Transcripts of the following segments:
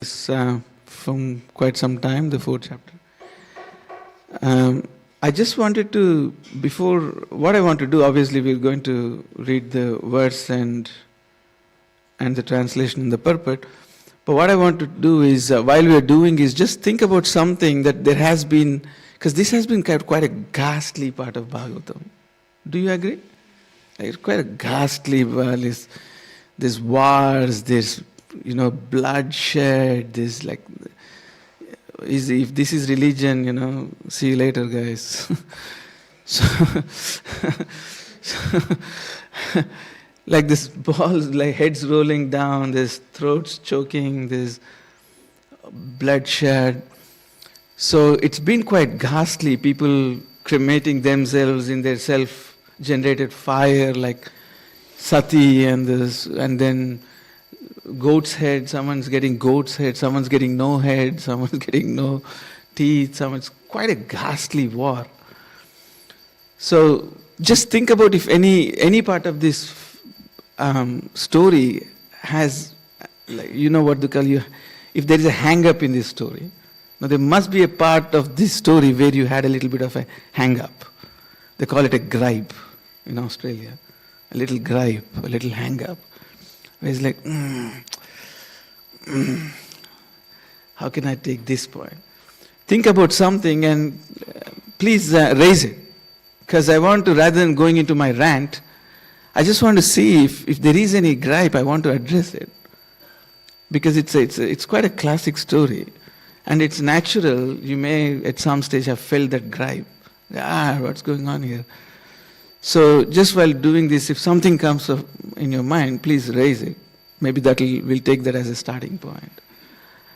This from quite some time, the fourth chapter. I just wanted to, before, what I want to do, obviously we're going to read the verse and the translation in the purport. But what I want to do is, while we're doing is just think about something that there has been, because this has been quite a ghastly part of Bhagavatam. Do you agree? It's quite a ghastly, there's wars, there's bloodshed, there's like, if this is religion, see you later, guys. so, like this balls, like heads rolling down, there's throats choking, there's bloodshed. So it's been quite ghastly, people cremating themselves in their self-generated fire, like sati and then goat's head, someone's getting goat's head, someone's getting no head, someone's getting no teeth, someone's quite a ghastly war. So just think about if any part of this story has, what they call you, if there is a hang-up in this story. Now there must be a part of this story where you had a little bit of a hang-up. They call it a gripe in Australia. A little gripe, a little hang-up. Where it's like, how can I take this point? Think about something and please raise it. Because I want to, rather than going into my rant, I just want to see if there is any gripe, I want to address it. Because it's quite a classic story. And it's natural, you may at some stage have felt that gripe. What's going on here? So just while doing this, if something comes up in your mind, please raise it. Maybe we'll take that as a starting point.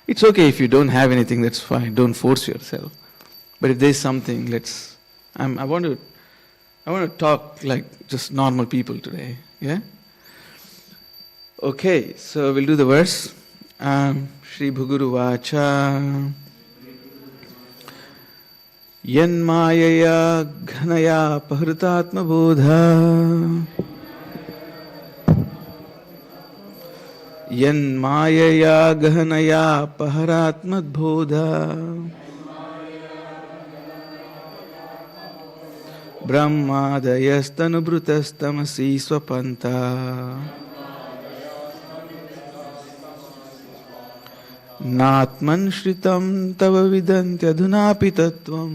It's okay if you don't have anything, that's fine. Don't force yourself. But if there's something, I want to talk like just normal people today. Yeah? Okay, so we'll do the verse. Shri Bhuguru Vacha Yanmayaya Ghanaya Pahritatma Bodha Yanmayaya Ghanaya Paharatma Bodha Brahmadayastanu-bhrutastamasi swapanta Natman shritam tava vidantyadhunapi tattvam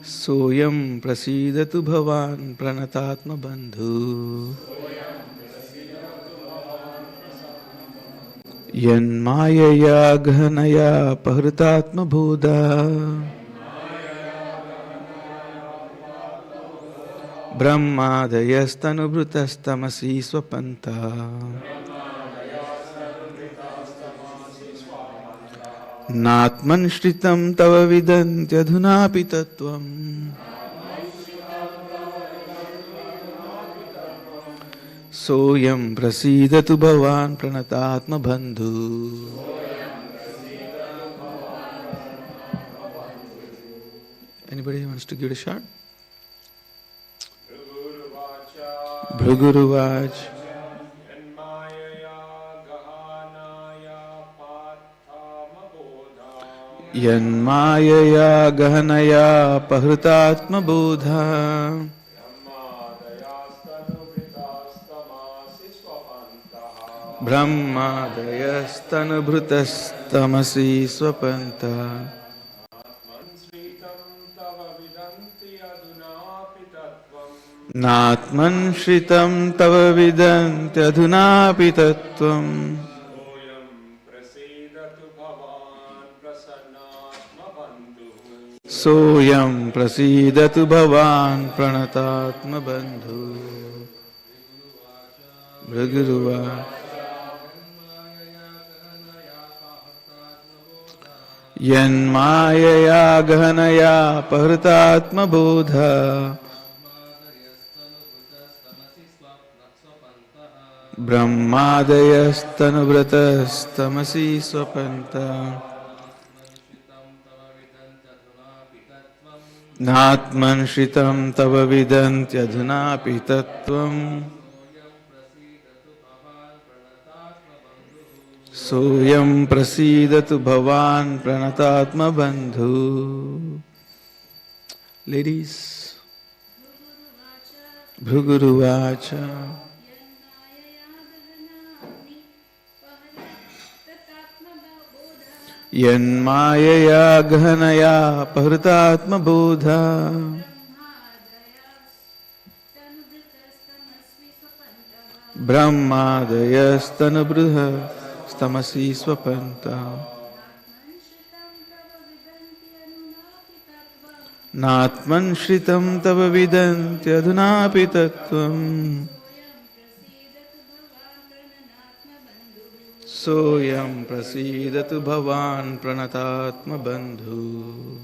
Soyam prasidatu bhavan pranatatma bandhu Yanmayaya ghanaya pahritatma bodha Brahmadayastanu-bhrutastamasi swapanta Natman shritam tava vidantyadhunapi tattvam Soyam prasidatu bhavan pranatatma bandhu. Anybody wants to give it a shot? Bhuguru Vach Yanmayaya Gahanaya Pahritatma Bodha Brahmadayastanu-bhrutastamasi swapanta Natman shritam tava vidantyadhunapi tattvam Soyam prasidatu bhavan pranatatma bandhu Bhagaruva Yanmayaya ghanaya pahritatma bodha Brahmadayastanu-bhrutastamasi swapanta Natman shritam tava vidantyadhunapi tattvam Soyam prasidatu bhavan pranatatma bandhu. Ladies, Bhruguruvacha. Yanmayaya ghanaya pahritatma bodha. Brahmadayastanu stamasi swapanta. Natman shritam tava vidanti adhunapi tattvam. Soyam prasidatu bhavan pranatatma bandhu.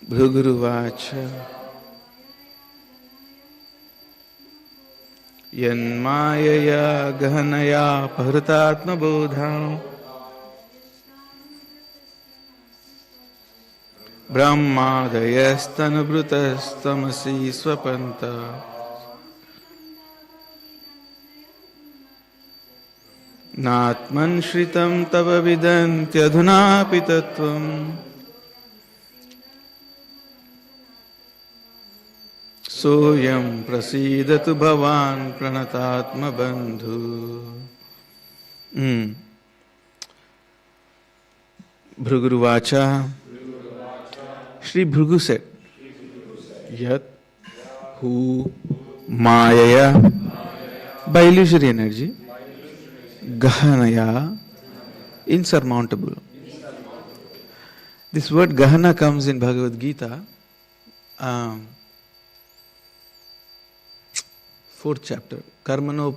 Bhruguruvacha. Yanmayaya gahanaya pahritatma bodha. Brahmadayastanu-bhrutastamasi swapanta. Natman shritam tava vidanti adhunapi tattvam. Soyam prasidatu bhavan pranatatma bandhu. Bhruguruvacha. Shri Bhrugu said, Yat, who, Mayaya, by illusory energy, Gahanaya, insurmountable. This word Gahana comes in Bhagavad Gita, 4th chapter. Karmano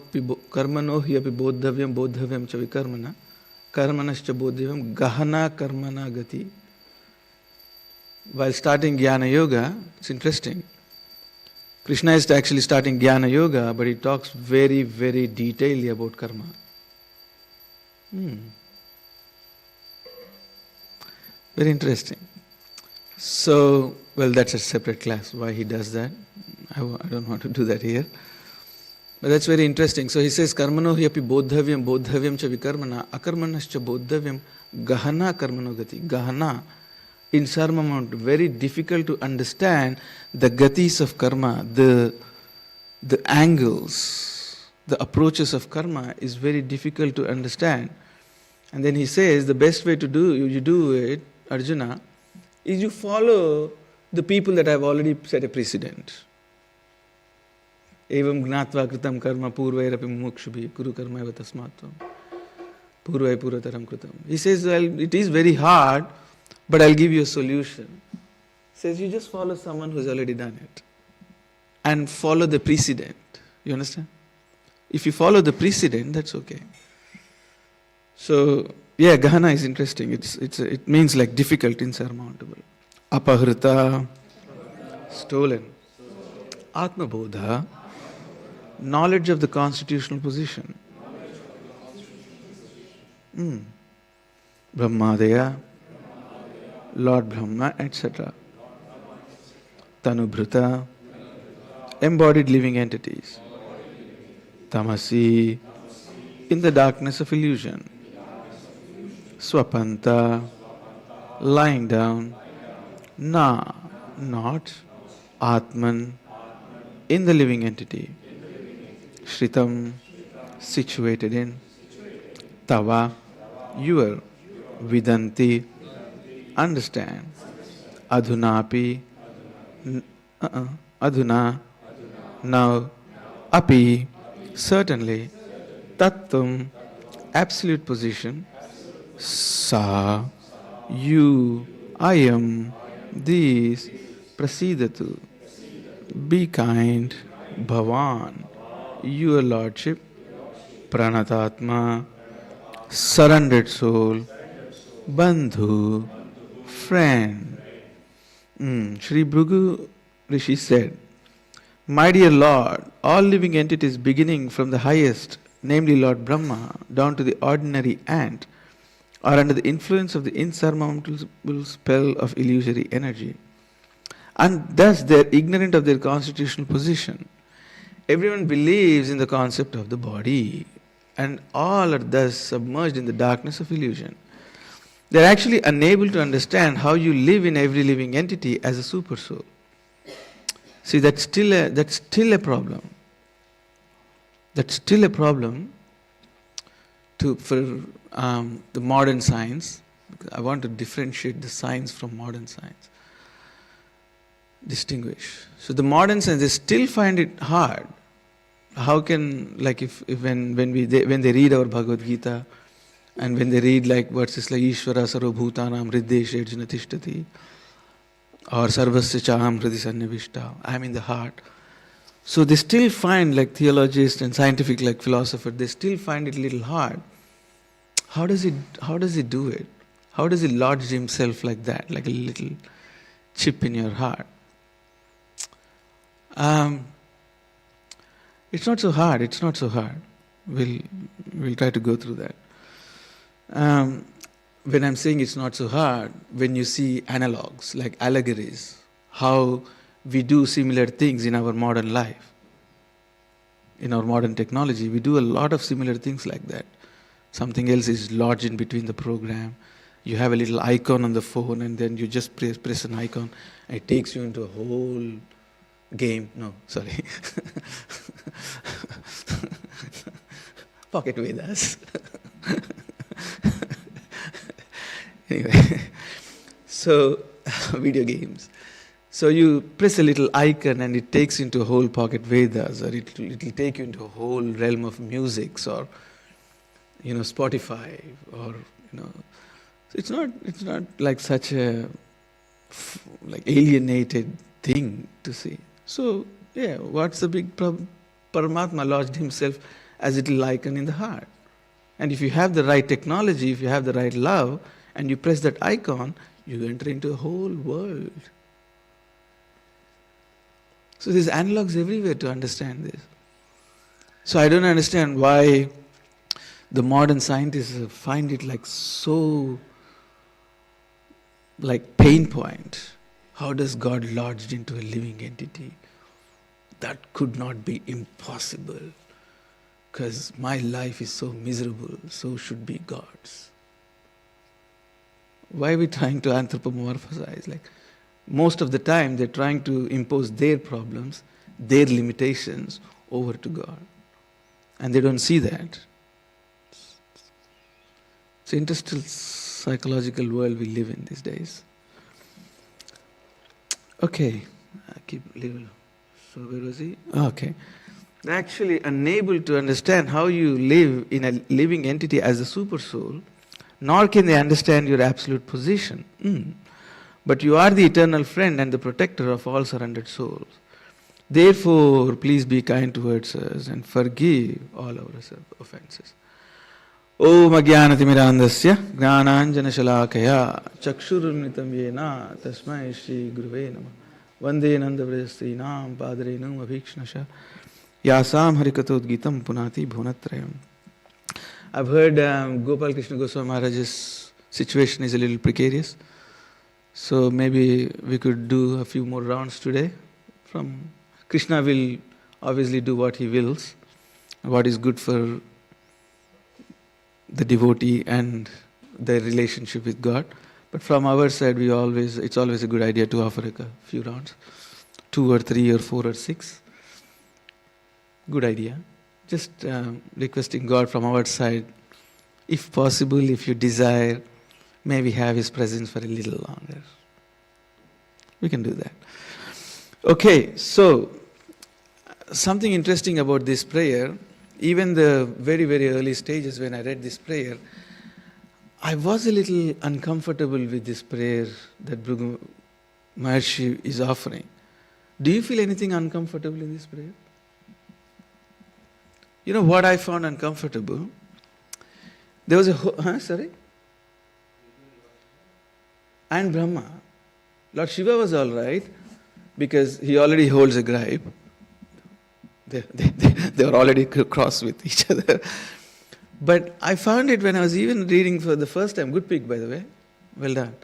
hi api bodhavyam bodhavyam cha vikarmana, karmanascha bodhavyam Gahana karmana gati. While starting Jnana Yoga, it's interesting. Krishna is actually starting Jnana Yoga, but he talks very, very detailedly about karma. Very interesting. So, well, that's a separate class, why he does that. I don't want to do that here. But that's very interesting. So he says, Karmano hi api bodhavyam bodhavyam cha vikarmana, akarmanascha bodhavyam gahana karmano gati. Gahana, in Sarmamount, very difficult to understand the gatis of karma, the angles, the approaches of karma is very difficult to understand. And then he says the best way to do it, Arjuna, is you follow the people that have already set a precedent. Evam gnatva kritam karma purvairapi mumukshubhi kuru karma eva tasmatvam purvai purataram kritam. He says, well, it is very hard, but I'll give you a solution. He says, you just follow someone who's already done it. And follow the precedent. You understand? If you follow the precedent, that's okay. So, yeah, Gahana is interesting. It means like difficult, insurmountable. Apahrita, stolen. Atma Bodha, knowledge of the constitutional position. Brahmadaya, Lord Brahma, etc. Tanubhrita, embodied living entities. Tamasi, in the darkness of illusion. Swapanta, lying down. Na, not. Atman, in the living entity. Shritam, situated in. Tava, your. Vidanti, understand. Adhunapi, adhuna, now. Api, certainly. Tattvam, absolute position. Sa, you, I am, these, prasidatu, be kind, bhavan, your lordship, pranatatma, surrendered soul, bandhu, friend. Sri Bhrigu Rishi said, my dear Lord, all living entities beginning from the highest, namely Lord Brahma, down to the ordinary ant, are under the influence of the insurmountable spell of illusory energy. And thus they are ignorant of their constitutional position. Everyone believes in the concept of the body and all are thus submerged in the darkness of illusion. They are actually unable to understand how you live in every living entity as a super soul. See, that's still a problem. That's still a problem for the modern science. I want to differentiate the science from modern science. Distinguish. So the modern science, they still find it hard. How can, like, if when they read our Bhagavad Gita, and when they read like verses like Ishvara sarvabhutanam hriddeshe arjuna tishtati, or sarvasya chaham hridi sannivishta, I am in the heart. So they still find, like theologists and scientific like philosophers, they still find it a little hard. How does he do it? How does he lodge himself like that, like a little chip in your heart? It's not so hard. It's not so hard. We'll try to go through that. When I'm saying it's not so hard, when you see analogs, like allegories, how we do similar things in our modern life, in our modern technology, we do a lot of similar things like that. Something else is lodged in between the program. You have a little icon on the phone, and then you just press an icon, and it takes you into a whole game. No, sorry. Pocket Vedas. Anyway, so video games. So you press a little icon and it takes you into a whole Pocket Vedas, or it'll take you into a whole realm of music, or Spotify, or it's not like such a like alienated thing to see. So yeah, what's the big problem? Paramatma lodged himself as a little icon in the heart. And if you have the right technology, if you have the right love, and you press that icon, you enter into a whole world. So there's analogs everywhere to understand this. So I don't understand why the modern scientists find it like so like pain point. How does God lodged into a living entity? That could not be impossible, because my life is so miserable, so should be God's. Why are we trying to anthropomorphize? Like, most of the time they're trying to impose their problems, their limitations over to God. And they don't see that. It's an interesting psychological world we live in these days. Okay, I keep leaving. So where was he? Okay. They're actually unable to understand how you live in a living entity as a super soul, nor can they understand your absolute position. But you are the eternal friend and the protector of all surrendered souls. Therefore, please be kind towards us and forgive all our offenses. Om Ajnanatimidandasya Jnananjana Shalakaya Chakshurunitam Yena Tasmai Shri Guruve Namah Vande Nandavresrinam Padrenam Abhikshnasha Yasam Harikatodgitam Punati Bhunatrayam. I've heard Gopal Krishna Goswami Maharaj's situation is a little precarious. So maybe we could do a few more rounds today. From Krishna will obviously do what he wills, what is good for the devotee and their relationship with God. But from our side, it's always a good idea to offer a few rounds, 2 or 3 or 4 or 6. Good idea. Just requesting God from our side, if possible, if you desire, may we have His presence for a little longer. We can do that. Okay, so something interesting about this prayer, even the very, very early stages when I read this prayer, I was a little uncomfortable with this prayer that Bhrigu Maharshi is offering. Do you feel anything uncomfortable in this prayer? You know what I found uncomfortable? There was sorry? And Brahma. Lord Shiva was all right because he already holds a gripe. They were already cross with each other. But I found it when I was even reading for the first time. Good pick, by the way. Well done.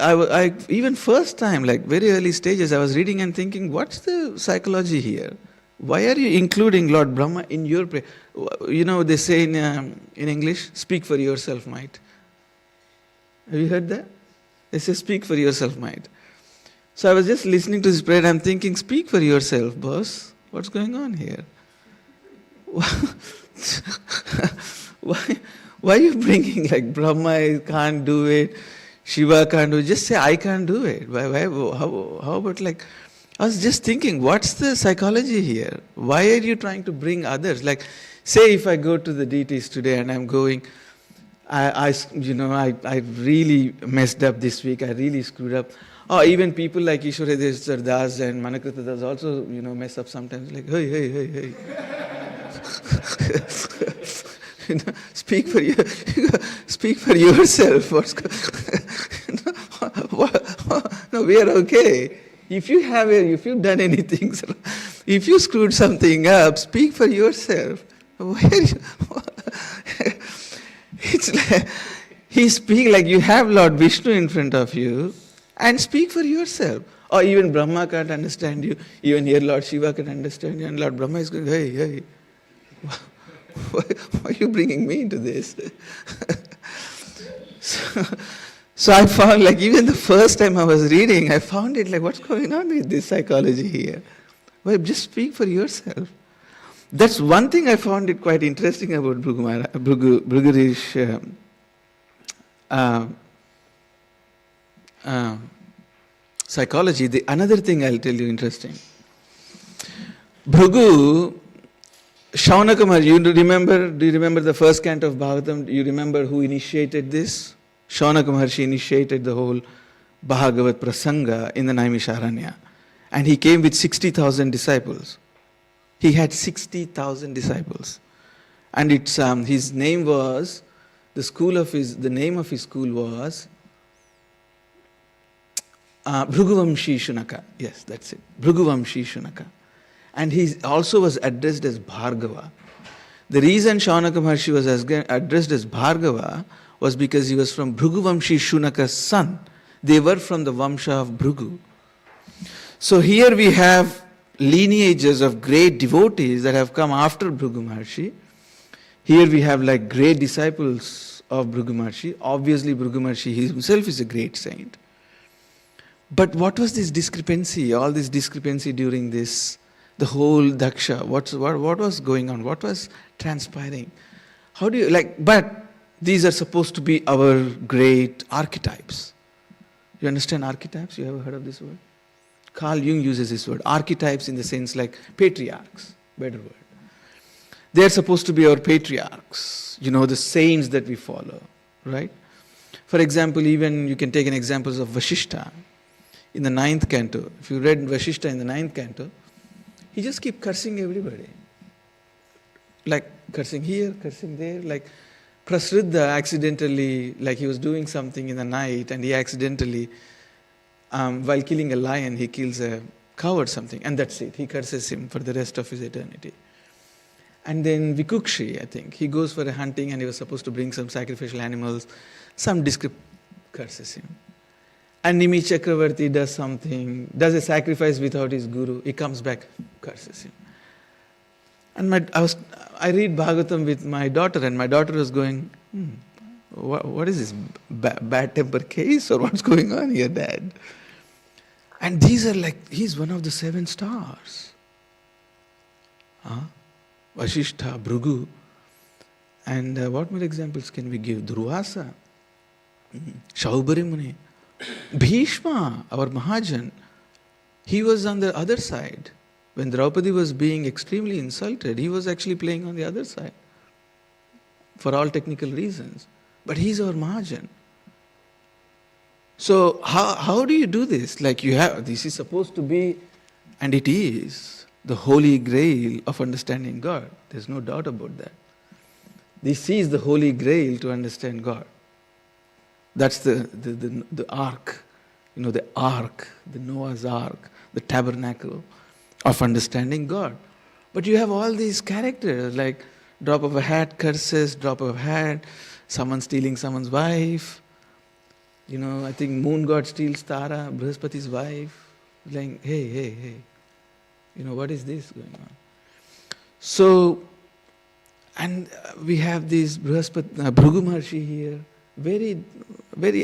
I even first time, like very early stages, I was reading and thinking, what's the psychology here? Why are you including Lord Brahma in your prayer? They say in English, speak for yourself, might. Have you heard that? They say, speak for yourself, might. So I was just listening to this prayer and I'm thinking, speak for yourself, boss. What's going on here? Why are you bringing like Brahma can't do it, Shiva can't do it? Just say, I can't do it. How about like, I was just thinking, what's the psychology here? Why are you trying to bring others? Like, say if I go to the deities today and I'm going, I really messed up this week. I really screwed up. Or even people like Ishwara Das and Manakrita Das also, mess up sometimes. Like, hey. Speak for you. Speak for yourself. No, we are okay. If you've done anything, if you screwed something up, speak for yourself. It's like, he speak like you have Lord Vishnu in front of you and speak for yourself. Or even Brahma can't understand you. Even here Lord Shiva can understand you. And Lord Brahma is going, hey. Why are you bringing me into this? So I found like even the first time I was reading, I found it like what's going on with this psychology here? Well, just speak for yourself. That's one thing I found it quite interesting about Brugurish psychology. Another thing I'll tell you interesting. Bhrigu, Shaunaka Maharshi, do you remember the first canto of Bhagavatam? Do you remember who initiated this? Shaunaka Maharshi initiated the whole Bhagavat Prasanga in the Naimisharanya. And he came with 60,000 disciples. He had 60,000 disciples. And his name was, the name of his school was Bhriguvamshi Shunaka. Yes, that's it. Bhriguvamshi Shunaka. And he also was addressed as Bhargava. The reason Shaunaka Maharshi was addressed as Bhargava was because he was from Bhriguvamshi Shunaka's son. They were from the Vamsha of Bhrigu. So here we have lineages of great devotees that have come after Bhrigu Maharshi. Here we have like great disciples of Bhrigu Maharshi. Obviously Bhrigu Maharshi himself is a great saint. But what was this discrepancy, all this discrepancy during this, the whole Daksha? What was going on? What was transpiring? How do you, but these are supposed to be our great archetypes. You understand archetypes? You ever heard of this word? Carl Jung uses this word, archetypes in the sense like patriarchs, better word. They are supposed to be our patriarchs, the saints that we follow, right? For example, even you can take an example of Vashishta in the 9th canto. If you read Vashishta in the 9th canto, he just keep cursing everybody. Like cursing here, cursing there, like Prasriddha accidentally, like he was doing something in the night and he accidentally, while killing a lion, he kills a cow or something, and that's it. He curses him for the rest of his eternity. And then Vikukshi, I think, he goes for a hunting and he was supposed to bring some sacrificial animals. Some curses him. And Nimi Chakravarti does something, does a sacrifice without his guru. He comes back, curses him. And I read Bhagavatam with my daughter, and my daughter was going, what is this, bad temper case, or what's going on here, Dad? And these are like, he's one of the 7 stars. Vashishta, Bhrigu. And what more examples can we give? Durvasa, Shaubari Muni, Bhishma, our Mahajan. He was on the other side. When Draupadi was being extremely insulted, he was actually playing on the other side for all technical reasons. But he's our Mahajan. So how do you do this? Like this is supposed to be, and it is, the holy grail of understanding God. There's no doubt about that. This is the holy grail to understand God. That's the ark, the ark, the Noah's ark, the tabernacle of understanding God. But you have all these characters like drop of a hat curses, drop of a hat, someone stealing someone's wife. I think moon god steals Tara, Brihaspati's wife. Like, hey. What is this going on? So, and we have this Bhrigu Maharshi here,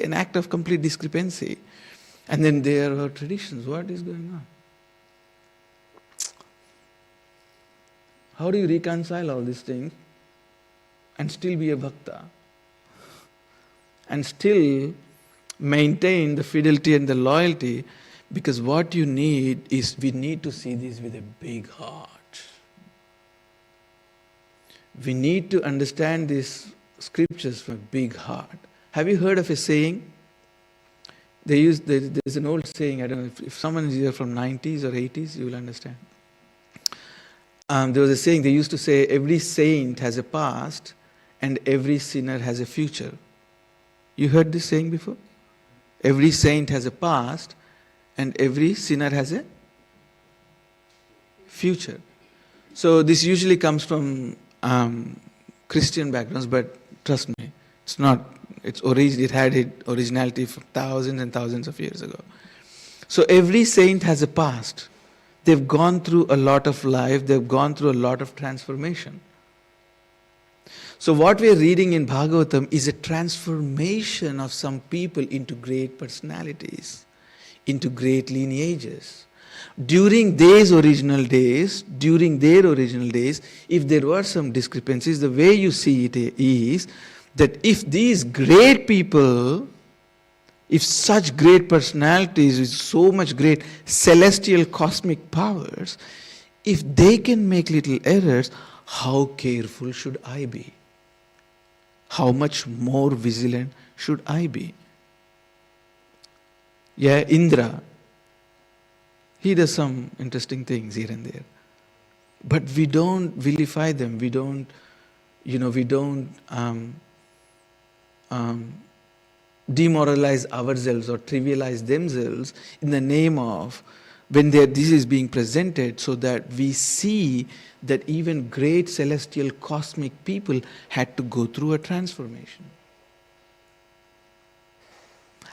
an act of complete discrepancy. And then there are traditions. What is going on? How do you reconcile all these things and still be a bhakta? And still maintain the fidelity and the loyalty, because what you need is, we need to see this with a big heart. We need to understand these scriptures from a big heart. Have you heard of a saying? There's an old saying, I don't know if someone is here from 90s or 80s, you will understand. There was a saying, they used to say, every saint has a past and every sinner has a future. You heard this saying before? Every saint has a past and every sinner has a future. So this usually comes from Christian backgrounds, but trust me, it's not. It had its originality for thousands and thousands of years ago. So every saint has a past. They've gone through a lot of life. They've gone through a lot of transformation. So what we are reading in Bhagavatam is a transformation of some people into great personalities, into great lineages. During their original days, if there were some discrepancies, the way you see it is that if these great people, if such great personalities with so much great celestial cosmic powers, if they can make little errors, how careful should I be? How much more vigilant should I be? Yeah, Indra, he does some interesting things here and there. But we don't vilify them. We don't demoralize ourselves or trivialize themselves in the name of when this is being presented, so that we see that even great celestial cosmic people had to go through a transformation.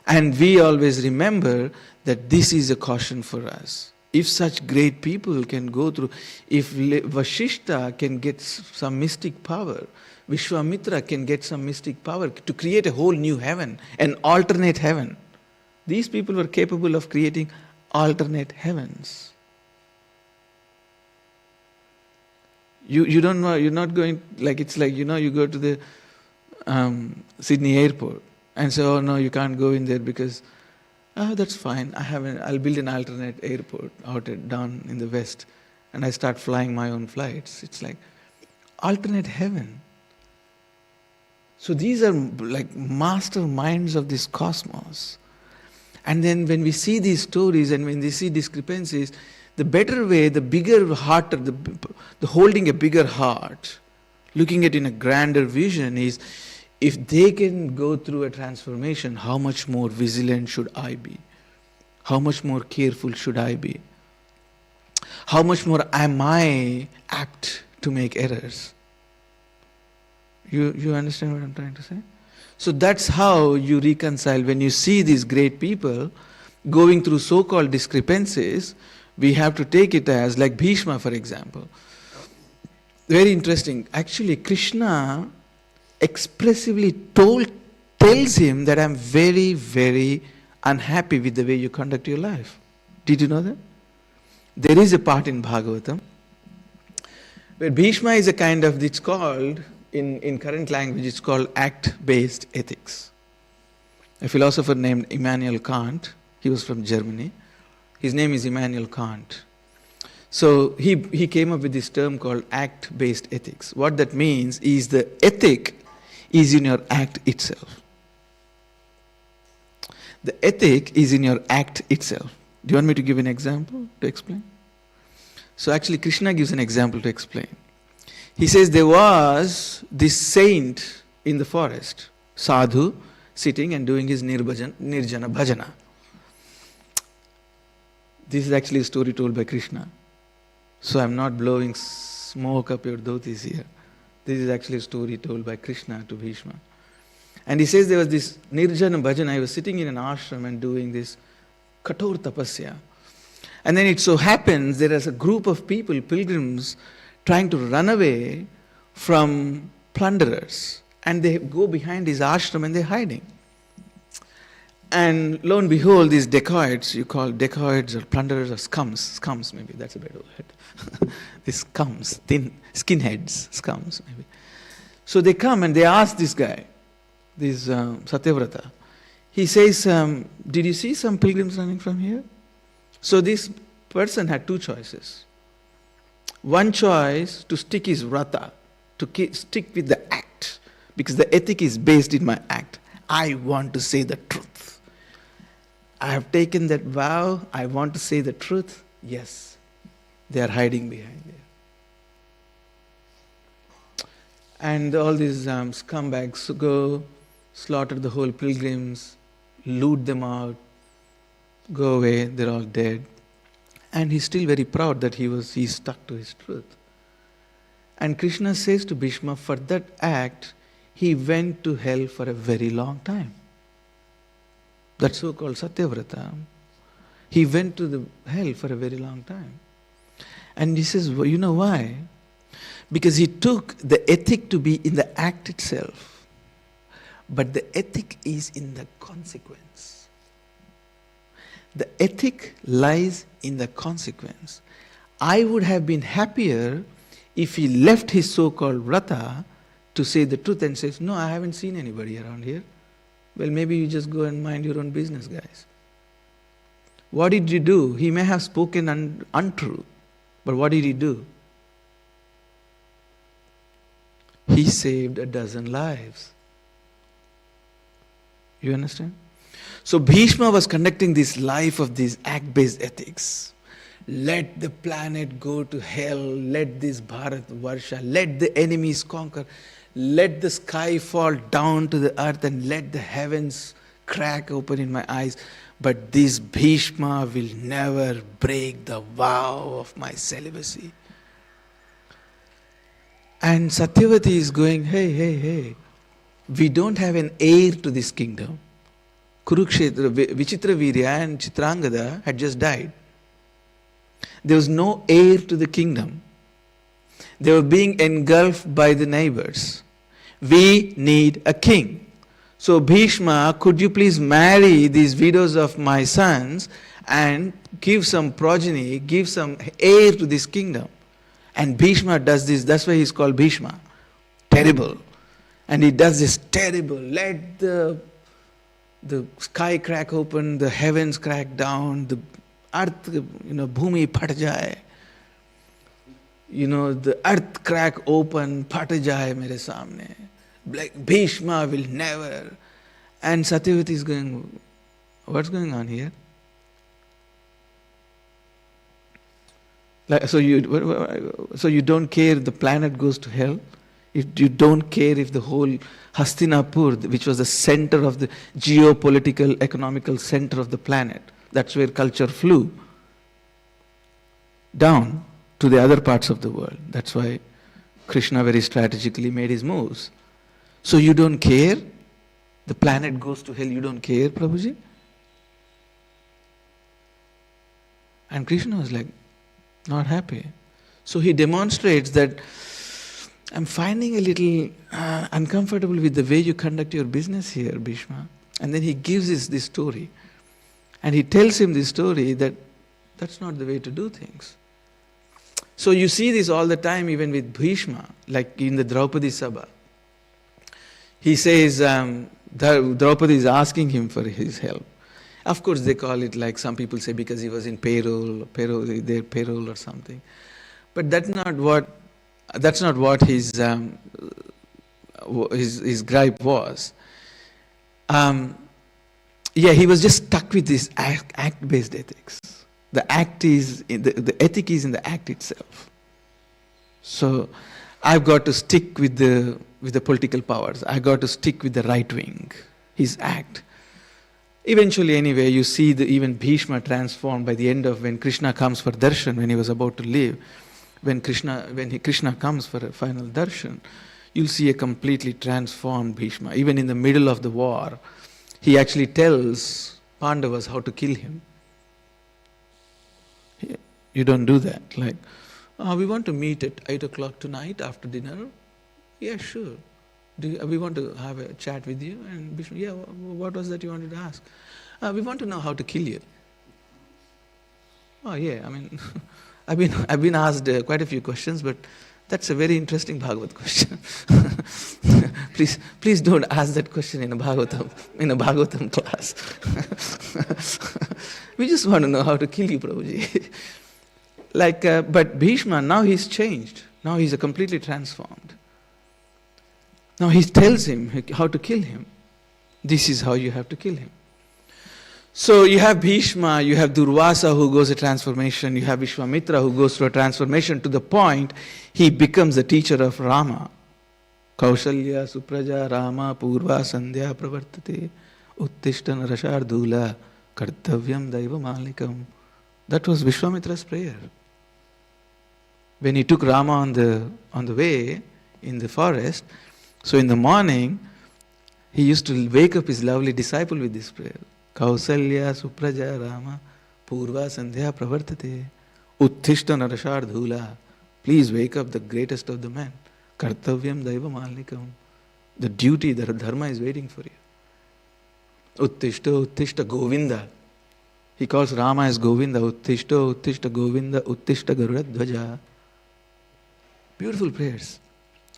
And we always remember that this is a caution for us. If such great people can go through, if Vashishta can get some mystic power, Vishwamitra can get some mystic power to create a whole new heaven, an alternate heaven. These people were capable of creating alternate heavens. You don't know, you're not going, it's like, you go to the Sydney airport and say, oh no, you can't go in there because, oh, that's fine, I'll build an alternate airport down in the west, and I start flying my own flights. It's like alternate heaven. So these are like masterminds of this cosmos. And then when we see these stories and when we see discrepancies, the better way, the bigger heart, the holding a bigger heart, looking at it in a grander vision is, if they can go through a transformation, how much more vigilant should I be? How much more careful should I be? How much more am I apt to make errors? You understand what I'm trying to say? So that's how you reconcile. When you see these great people going through so-called discrepancies, we have to take it as, like Bhishma, for example. Very interesting. Actually, Krishna expressively tells him that I'm very, very unhappy with the way you conduct your life. Did you know that? There is a part in Bhagavatam where Bhishma is a kind of, it's called, in current language, it's called act-based ethics. A philosopher named Immanuel Kant, he was from Germany. His name is Immanuel Kant. So he came up with this term called act-based ethics. What that means is the ethic is in your act itself. The ethic is in your act itself. Do you want me to give an example to explain? So actually Krishna gives an example to explain. He says there was this saint in the forest, sadhu, sitting and doing his nirjana bhajana. This is actually a story told by Krishna. So I'm not blowing smoke up your dhotis here. This is actually a story told by Krishna to Bhishma. And he says there was this nirjana bhajana. I was sitting in an ashram and doing this kator tapasya. And then it so happens there is a group of people, pilgrims, trying to run away from plunderers. And they go behind his ashram and they're hiding. And lo and behold, these dacoits, you call dacoits or plunderers or scums maybe, that's a better word. These scums, thin skinheads, scums maybe. So they come and they ask this guy, this Satyavrata. He says, did you see some pilgrims running from here? So this person had two choices. One choice to stick his vrata, to stick with the act, because the ethic is based in my act. I want to say the truth. I have taken that vow, I want to say the truth. Yes, they are hiding behind there. And all these scumbags go, slaughter the whole pilgrims, loot them out, go away, they're all dead. And he's still very proud that he's stuck to his truth. And Krishna says to Bhishma, for that act, he went to hell for a very long time. That so-called Satyavrata, he went to the hell for a very long time. And he says, well, you know why? Because he took the ethic to be in the act itself. But the ethic is in the consequence. The ethic lies in the consequence. I would have been happier if he left his so-called vrata to say the truth and says, no, I haven't seen anybody around here. Well, maybe you just go and mind your own business, guys. What did you do? He may have spoken untrue, but what did he do? He saved a dozen lives. You understand? So Bhishma was conducting this life of these act-based ethics. Let the planet go to hell, let this Bharat Varsha, let the enemies conquer, let the sky fall down to the earth and let the heavens crack open in my eyes. But this Bhishma will never break the vow of my celibacy. And Satyavati is going, hey, we don't have an heir to this kingdom. Kurukshetra, Vichitra Virya and Chitrangada had just died. There was no heir to the kingdom. They were being engulfed by the neighbors. We need a king. So Bhishma, could you please marry these widows of my sons and give some progeny, give some heir to this kingdom? And Bhishma does this, that's why he's called Bhishma. Terrible. And he does this terrible, let the sky crack open, the heavens crack down, the earth, bhumi phat jaye. The earth crack open, phat jaye mere samne. Like Bhishma will never. And Satyavati is going, what's going on here? So you don't care if the planet goes to hell? If you don't care if the whole Hastinapur, which was the center of the geopolitical, economical center of the planet, that's where culture flew down to the other parts of the world. That's why Krishna very strategically made his moves. So you don't care? The planet goes to hell, you don't care, Prabhuji? And Krishna was like, not happy. So he demonstrates that I'm finding a little uncomfortable with the way you conduct your business here, Bhishma. And then he gives this story. And he tells him this story that that's not the way to do things. So you see this all the time even with Bhishma, like in the Draupadi Sabha. He says, Draupadi is asking him for his help. Of course they call it like some people say because he was in payroll or something. But that's not what his gripe was. He was just stuck with this act-based ethics. The ethic is in the act itself. So I've got to stick with the political powers. I got to stick with the right wing, his act. Eventually, anyway, you see even Bhishma transformed by the end of when Krishna comes for darshan, when he was about to leave. When Krishna comes for a final darshan, you'll see a completely transformed Bhishma. Even in the middle of the war, he actually tells Pandavas how to kill him. You don't do that. Like, We want to meet at 8 o'clock tonight after dinner. Yeah, sure. We want to have a chat with you. And Bhishma, yeah, what was that you wanted to ask? We want to know how to kill you. Oh, yeah, I mean, I've been asked quite a few questions, but that's a very interesting Bhagavad question. Please don't ask that question in a Bhagavatam class. We just want to know how to kill you, Prabhuji. But Bhishma, now he's changed. Now he's a completely transformed. Now he tells him how to kill him. This is how you have to kill him. So you have Bhishma, you have Durvasa who goes a transformation, you have Vishwamitra who goes through a transformation to the point he becomes the teacher of Rama. Kaushalya, Supraja, Rama, Purva, Sandhya, Pravartate, Uttishta Narashardula, Kartavyam Daiva Malikam. That was Vishwamitra's prayer. When he took Rama on the way in the forest, so in the morning, he used to wake up his lovely disciple with this prayer. Kausalya Supraja Rama Purva Sandhya Pravartate Uttishta Narashardhula. Please wake up the greatest of the men. Kartavyam Daiva Malnikam. The duty, the dharma is waiting for you. Uttishta Uttishta Govinda. He calls Rama as Govinda. Uttishta Uttishta Govinda Uttishta Garuda. Beautiful prayers.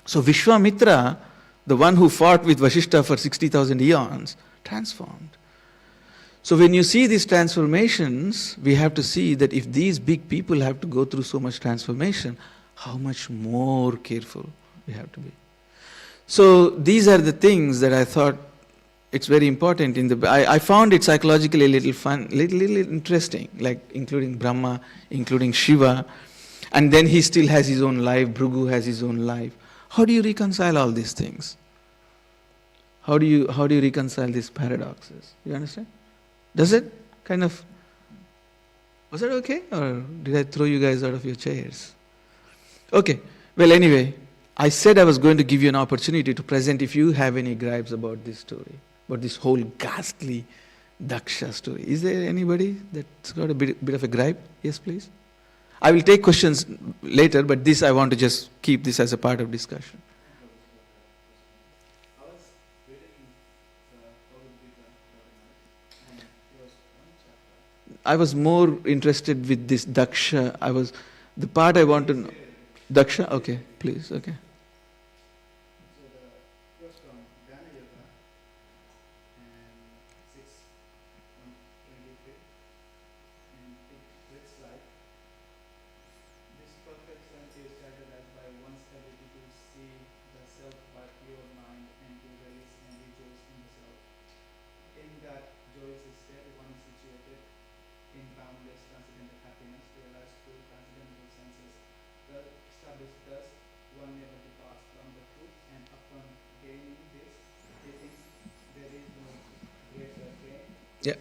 So Vishwamitra, the one who fought with Vashishta for 60,000 eons, transformed. So when you see these transformations, we have to see that if these big people have to go through so much transformation, how much more careful we have to be. So these are the things that I thought it's very important. I found it psychologically a little fun, little interesting, like including Brahma, including Shiva, and then he still has his own life, Bhrigu has his own life. How do you reconcile all these things? How do you reconcile these paradoxes? You understand? Does it kind of... Was that okay? Or did I throw you guys out of your chairs? Okay. Well, anyway, I said I was going to give you an opportunity to present if you have any gripes about this story, about this whole ghastly Daksha story. Is there anybody that's got a bit of a gripe? Yes, please. I will take questions later, but this I want to just keep this as a part of discussion. I was more interested with this Daksha. The part I want to know. Daksha? Okay, please, okay. Yeah.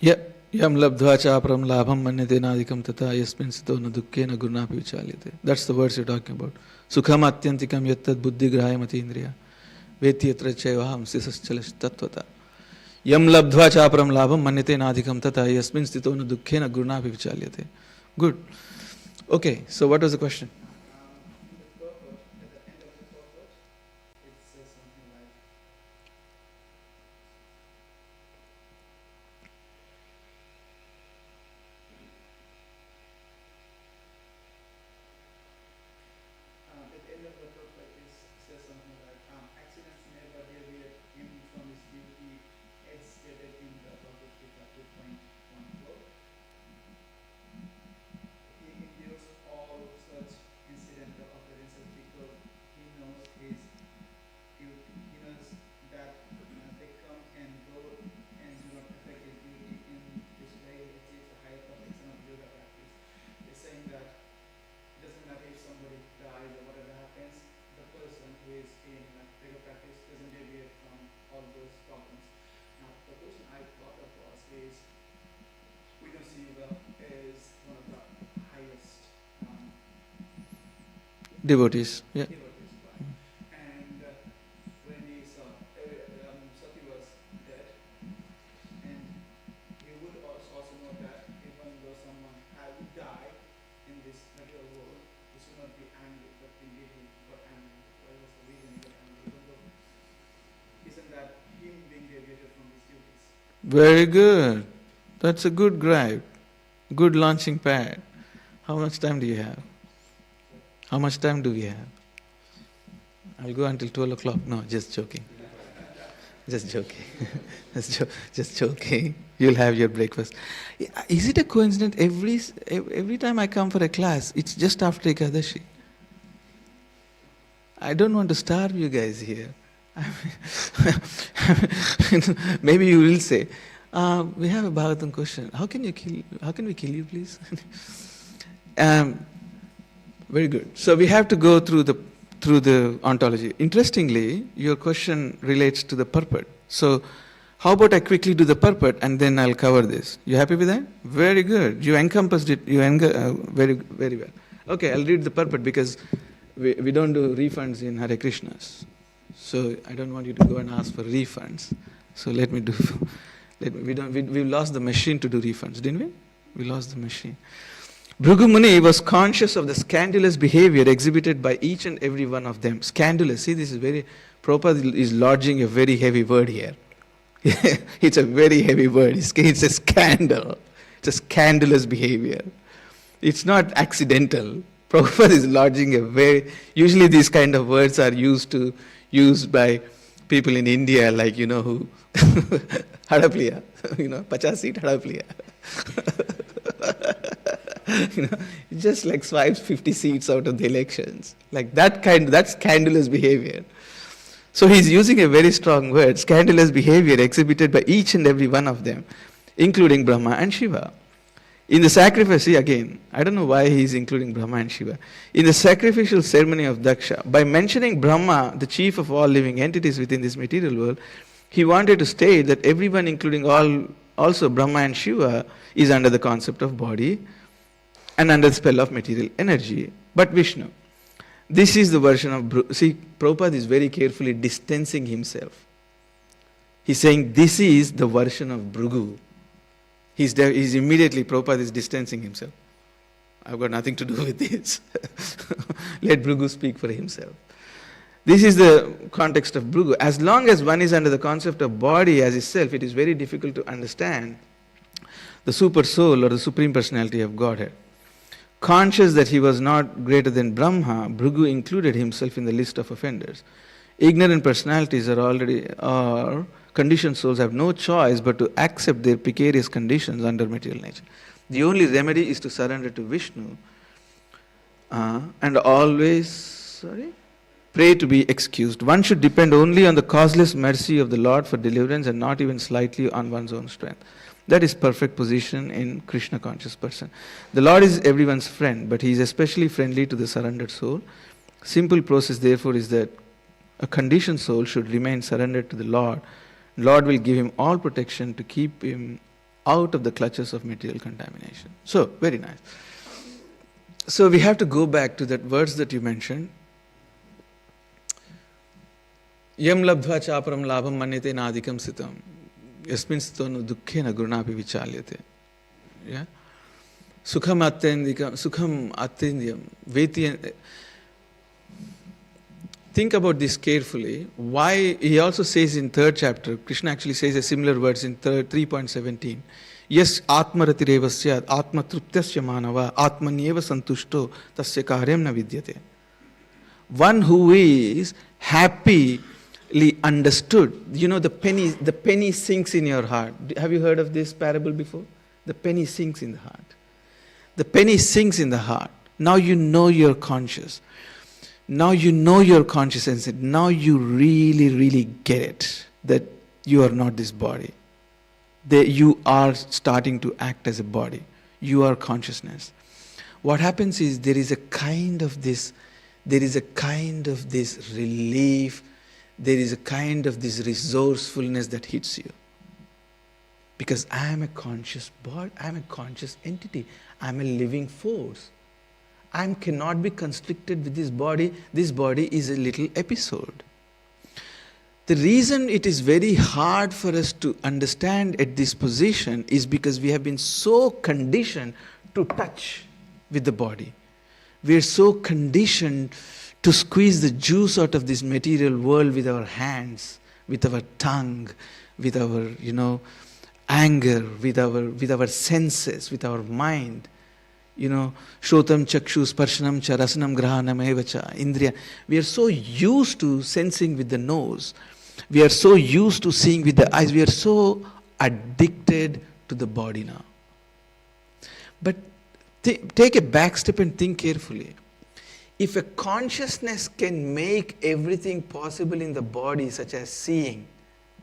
Yeah. Yam labdhva chapram labham manyate nadikam tata yasmin sito na dukke na gurnapi vichalyate. That's the words you're talking about. Sukham atyantikam yattad buddhi grahaya mati indriya. Veti yatra chayvaham sisaschalas tattvata. Yam labdhva chapram labham manyate nadikam tata yasmin sito na dukke na gurnapi vichalyate. Good. Okay, so what was the question? Devotees, yeah. Very good. That's a good grab. Good launching pad. How much time do you have? How much time do we have? I'll go until 12 o'clock. No, just joking. Just joking. just joking. You'll have your breakfast. Is it a coincidence? Every time I come for a class, it's just after Ekadashi. I don't want to starve you guys here. Maybe you will say, we have a Bhagavatam question. How can we kill you, please? Very good. So we have to go through the ontology. Interestingly, your question relates to the purport. So how about I quickly do the purport and then I'll cover this. You happy with that? Very good. You encompassed it. Very, very well. Okay, I'll read the purport because we don't do refunds in Hare Krishnas. So I don't want you to go and ask for refunds. So we lost the machine to do refunds, didn't we? We lost the machine. Bhrigu Muni was conscious of the scandalous behavior exhibited by each and every one of them. Scandalous. See, this is Prabhupada is lodging a very heavy word here. It's a very heavy word. It's a scandal. It's a scandalous behavior. It's not accidental. Prabhupada is lodging usually these kind of words are used by people in India, like, who, Hadapliya, 50 seat Hadapliya. Just like swipes 50 seats out of the elections. Like that's scandalous behavior. So he's using a very strong word, scandalous behavior exhibited by each and every one of them, including Brahma and Shiva. In the sacrifice, again, I don't know why he's including Brahma and Shiva. In the sacrificial ceremony of Daksha, by mentioning Brahma, the chief of all living entities within this material world, he wanted to state that everyone, including also Brahma and Shiva, is under the concept of body and under the spell of material energy. But Vishnu, this is the version of Prabhupada is very carefully distancing himself. He's saying this is the version of Bhrigu. He's immediately, Prabhupada is distancing himself. I've got nothing to do with this. Let Bhrigu speak for himself. This is the context of Bhrigu. As long as one is under the concept of body as itself, it is very difficult to understand the super soul or the supreme personality of Godhead. Conscious that he was not greater than Brahma, Bhrigu included himself in the list of offenders. Ignorant personalities conditioned souls have no choice but to accept their precarious conditions under material nature. The only remedy is to surrender to Vishnu and always pray to be excused. One should depend only on the causeless mercy of the Lord for deliverance and not even slightly on one's own strength. That is perfect position in Krishna conscious person. The Lord is everyone's friend, but he is especially friendly to the surrendered soul. Simple process therefore is that a conditioned soul should remain surrendered to the Lord. Lord will give him all protection to keep him out of the clutches of material contamination. So, very nice. So we have to go back to that verse that you mentioned. Yam labdhva chaparam labham manyate nadikam sitam. Yasmin stonu dukkhena gurunapi vichalyate. Yeah? Sukham atyendiyam. Veti. Think about this carefully. Why, he also says in 3rd chapter, Krishna actually says a similar words in 3.17. Yes, atmaratireva syat, atma truptasya manava, atmanyeva santushto, tasya karyam na vidyate. One who is happily understood. The penny sinks in your heart. Have you heard of this parable before? The penny sinks in the heart. The penny sinks in the heart. Now you know you're conscious. Now you know your consciousness. Now you really, really get it that you are not this body. That you are starting to act as a body. You are consciousness. What happens is there is a kind of this relief, there is a kind of this resourcefulness that hits you. Because I am a conscious body, I am a conscious entity, I am a living force. I cannot be constricted with this body. This body is a little episode. The reason it is very hard for us to understand at this position is because we have been so conditioned to touch with the body. We are so conditioned to squeeze the juice out of this material world with our hands, with our tongue, with our, anger with our senses, with our mind. Shrotam, chakshu, sparshanam, cha, rasanam, grahanam, evacha, indriya. We are so used to sensing with the nose. We are so used to seeing with the eyes. We are so addicted to the body now. But take a back step and think carefully. If a consciousness can make everything possible in the body, such as seeing,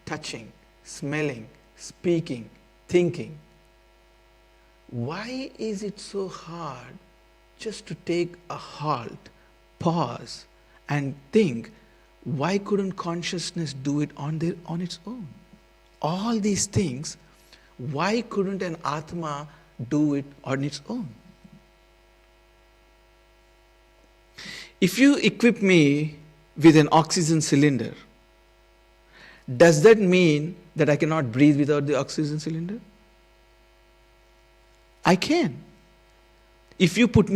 touching, smelling, speaking, thinking, why is it so hard just to take a halt, pause, and think, why couldn't consciousness do it on its own? All these things, why couldn't an Atma do it on its own? If you equip me with an oxygen cylinder, does that mean that I cannot breathe without the oxygen cylinder? I can. If you put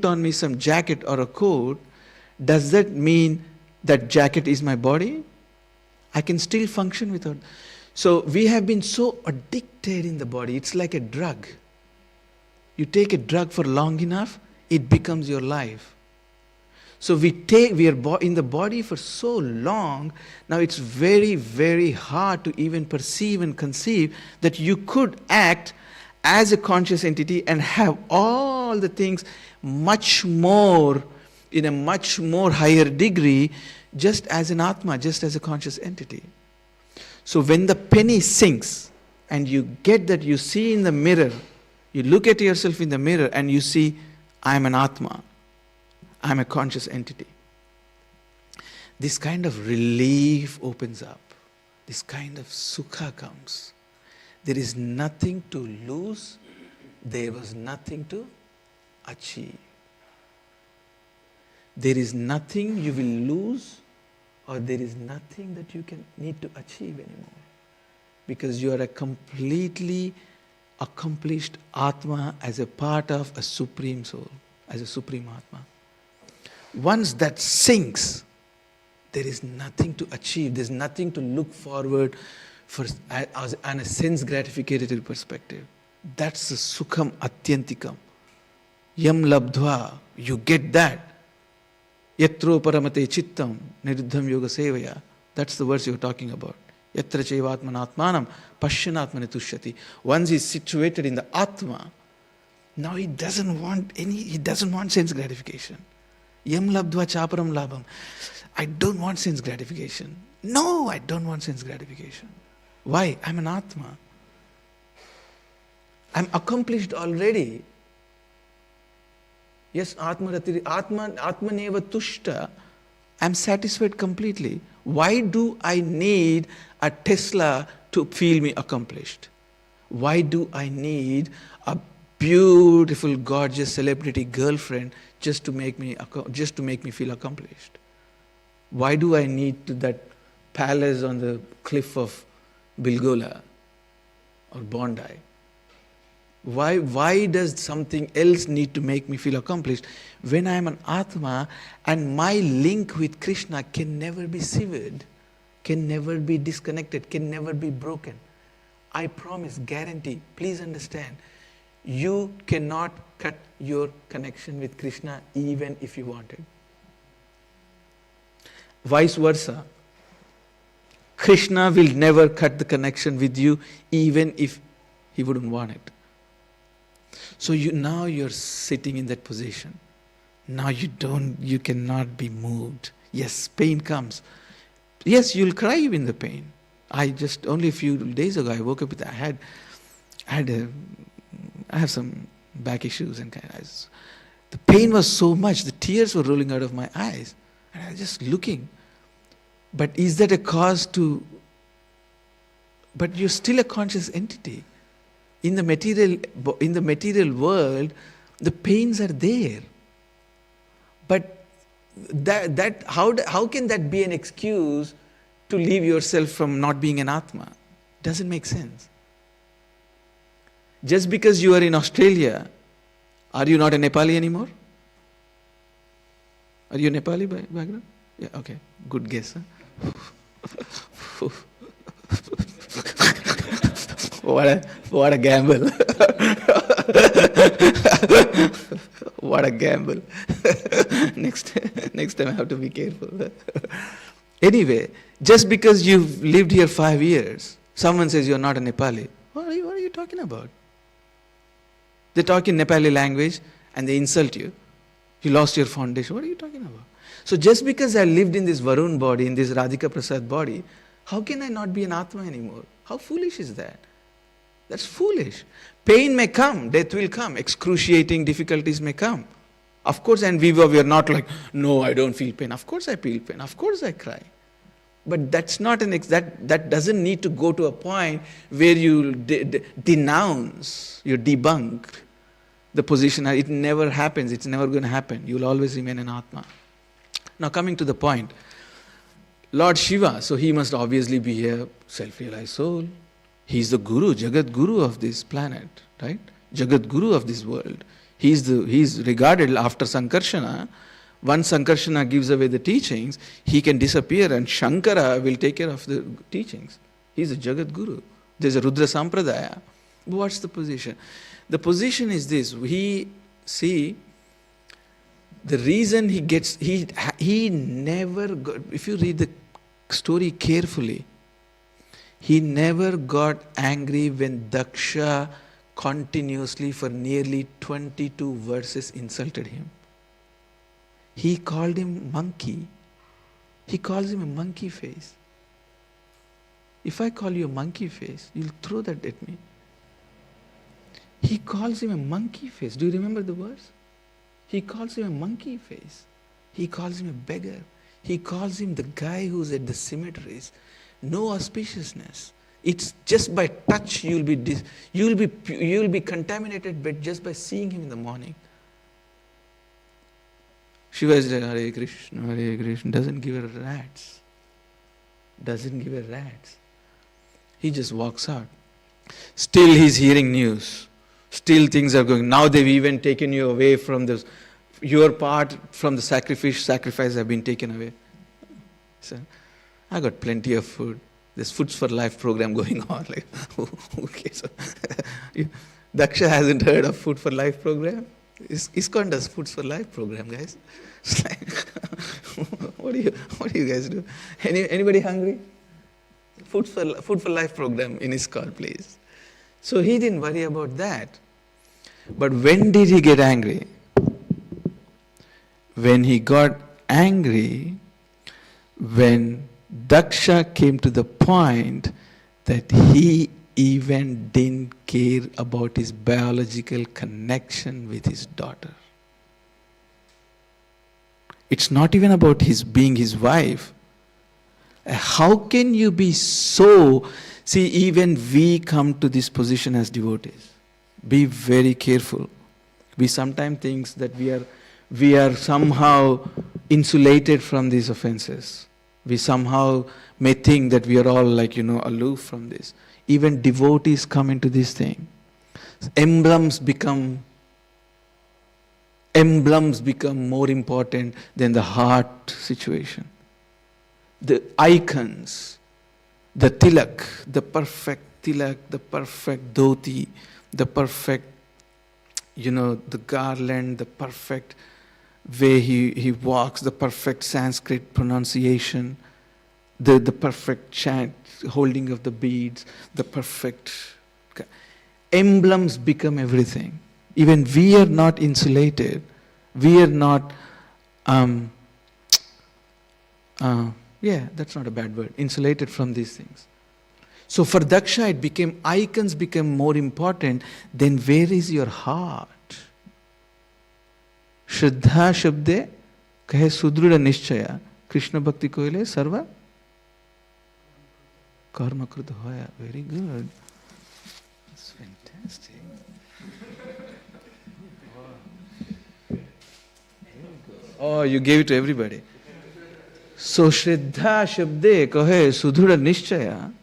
on me some jacket or a coat, does that mean that jacket is my body? I can still function without. So we have been so addicted in the body. It's like a drug. You take a drug for long enough, it becomes your life. So we are in the body for so long, now it's very, very hard to even perceive and conceive that you could act as a conscious entity and have all the things much more, in a much more higher degree, just as an Atma, just as a conscious entity. So when the penny sinks and you get that, you see in the mirror, you look at yourself in the mirror and you see, I am an Atma. I am a conscious entity. This kind of relief opens up. This kind of sukha comes. There is nothing to lose. There was nothing to achieve. There is nothing you will lose, or there is nothing that you need to achieve anymore. Because you are a completely accomplished Atma as a part of a supreme soul, as a supreme Atma. Once that sinks, there is nothing to achieve. There is nothing to look forward for on a sense gratificatory perspective. That's the sukham atyantikam. Yam labdhva, you get that. Yatro paramate chittam niruddham yoga sevaya. That's the verse you're talking about. Yatra chaivatman atmanam pashyanatmane tushyati. Once he's situated in the Atma, now he doesn't want sense gratification. Yam labdhva chaparam labham. I don't want sense gratification. No, I don't want sense gratification. Why? I'm an Atma. I'm accomplished already. Yes, Atmaneva tushta. I'm satisfied completely. Why do I need a Tesla to feel me accomplished? Why do I need a beautiful, gorgeous celebrity girlfriend just to make me feel accomplished? Why do I need that palace on the cliff of Bilgola or Bondi? Why does something else need to make me feel accomplished when I am an Atma and my link with Krishna can never be severed, can never be disconnected, can never be broken? I promise, guarantee, please understand, you cannot cut your connection with Krishna even if you wanted. Vice versa. Krishna will never cut the connection with you even if he wouldn't want it. So now you're sitting in that position. Now you cannot be moved. Yes, pain comes. Yes, you'll cry in the pain. Only a few days ago I woke up with, I have some back issues and the pain was so much, the tears were rolling out of my eyes. And I was just looking. But is that a cause to... But you're still a conscious entity. In the material world, the pains are there. But how can that be an excuse to leave yourself from not being an Atma? Doesn't make sense. Just because you are in Australia, are you not a Nepali anymore? Are you a Nepali by background? Yeah, okay. Good guess, huh? What a gamble. What a gamble. Next time I have to be careful. Anyway, just because you've lived here 5 years, someone says you're not a Nepali. What are you talking about? They talk in Nepali language and they insult you. You lost your foundation. What are you talking about? So just because I lived in this Varun body, in this Radhika Prasad body, how can I not be an Atma anymore? How foolish is that? That's foolish. Pain may come, death will come, excruciating difficulties may come. Of course, and we are not like, no, I don't feel pain. Of course I feel pain. Of course I cry. But that's not that doesn't need to go to a point where you denounce, you debunk the position. It never happens. It's never going to happen. You'll always remain an Atma. Now coming to the point, Lord Shiva, so he must obviously be a self-realized soul. He's the Guru, Jagat Guru of this planet, right? Jagat Guru of this world. He's regarded after Sankarshana. Once Sankarshana gives away the teachings, he can disappear and Shankara will take care of the teachings. He's a Jagat Guru. There's a Rudra Sampradaya. What's the position? The position is this. The reason he never got, if you read the story carefully, he never got angry when Daksha continuously for nearly 22 verses insulted him. He called him monkey. He calls him a monkey face. If I call you a monkey face, you'll throw that at me. He calls him a monkey face. Do you remember the verse? He calls him a monkey face. He calls him a beggar. He calls him the guy who's at the cemeteries. No auspiciousness. It's just by touch you'll be contaminated, but just by seeing him in the morning. Shiva is like, Hare Krishna, doesn't give a rat's. Doesn't give a rat's. He just walks out. Still he's hearing news. Still things are going. Now they've even taken you away from this. Your part from the sacrifice have been taken away. So, I got plenty of food. There's Foods for Life program going on. Like, okay, so Daksha hasn't heard of Food for Life program. ISKCON does Foods for Life program, guys. It's like, what do you guys do? Anybody hungry? Food for Life program in ISKCON, please. So he didn't worry about that. But when did he get angry? When he got angry, when Daksha came to the point that he even didn't care about his biological connection with his daughter. It's not even about his being his wife. How can you be so... See, even we come to this position as devotees. Be very careful. We sometimes think that we are somehow insulated from these offenses. We somehow may think that we are all like, aloof from this. Even devotees come into this thing. Emblems become more important than the heart situation. The icons, the tilak, the perfect dhoti, the perfect, the garland, the perfect way he walks, the perfect Sanskrit pronunciation, the perfect chant, holding of the beads, the perfect... Emblems become everything. Even we are not insulated. We are not... that's not a bad word. Insulated from these things. So for Daksha, icons became more important than where is your heart. Shraddha Shabde kahe Sudruda Nishchaya. Krishna Bhakti Koile Sarva Karma Krita Hoya. Very good. That's fantastic. Oh, you gave it to everybody. So Shraddha Shabde kahe Sudruda Nishchaya.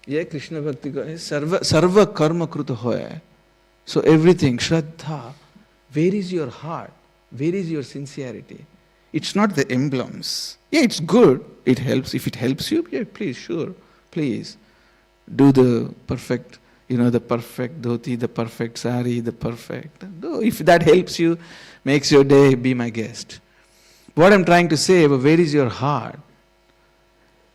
Yeah, Krishna Bhakti Koile Sarva Karma Krita Hoya. So everything, Shraddha. Where is your heart? Where is your sincerity? It's not the emblems. Yeah, it's good. It helps. If it helps you, yeah, please, sure. Please. do the perfect, the perfect dhoti, the perfect sari, the perfect. If that helps you, makes your day, be my guest. What I'm trying to say, where is your heart?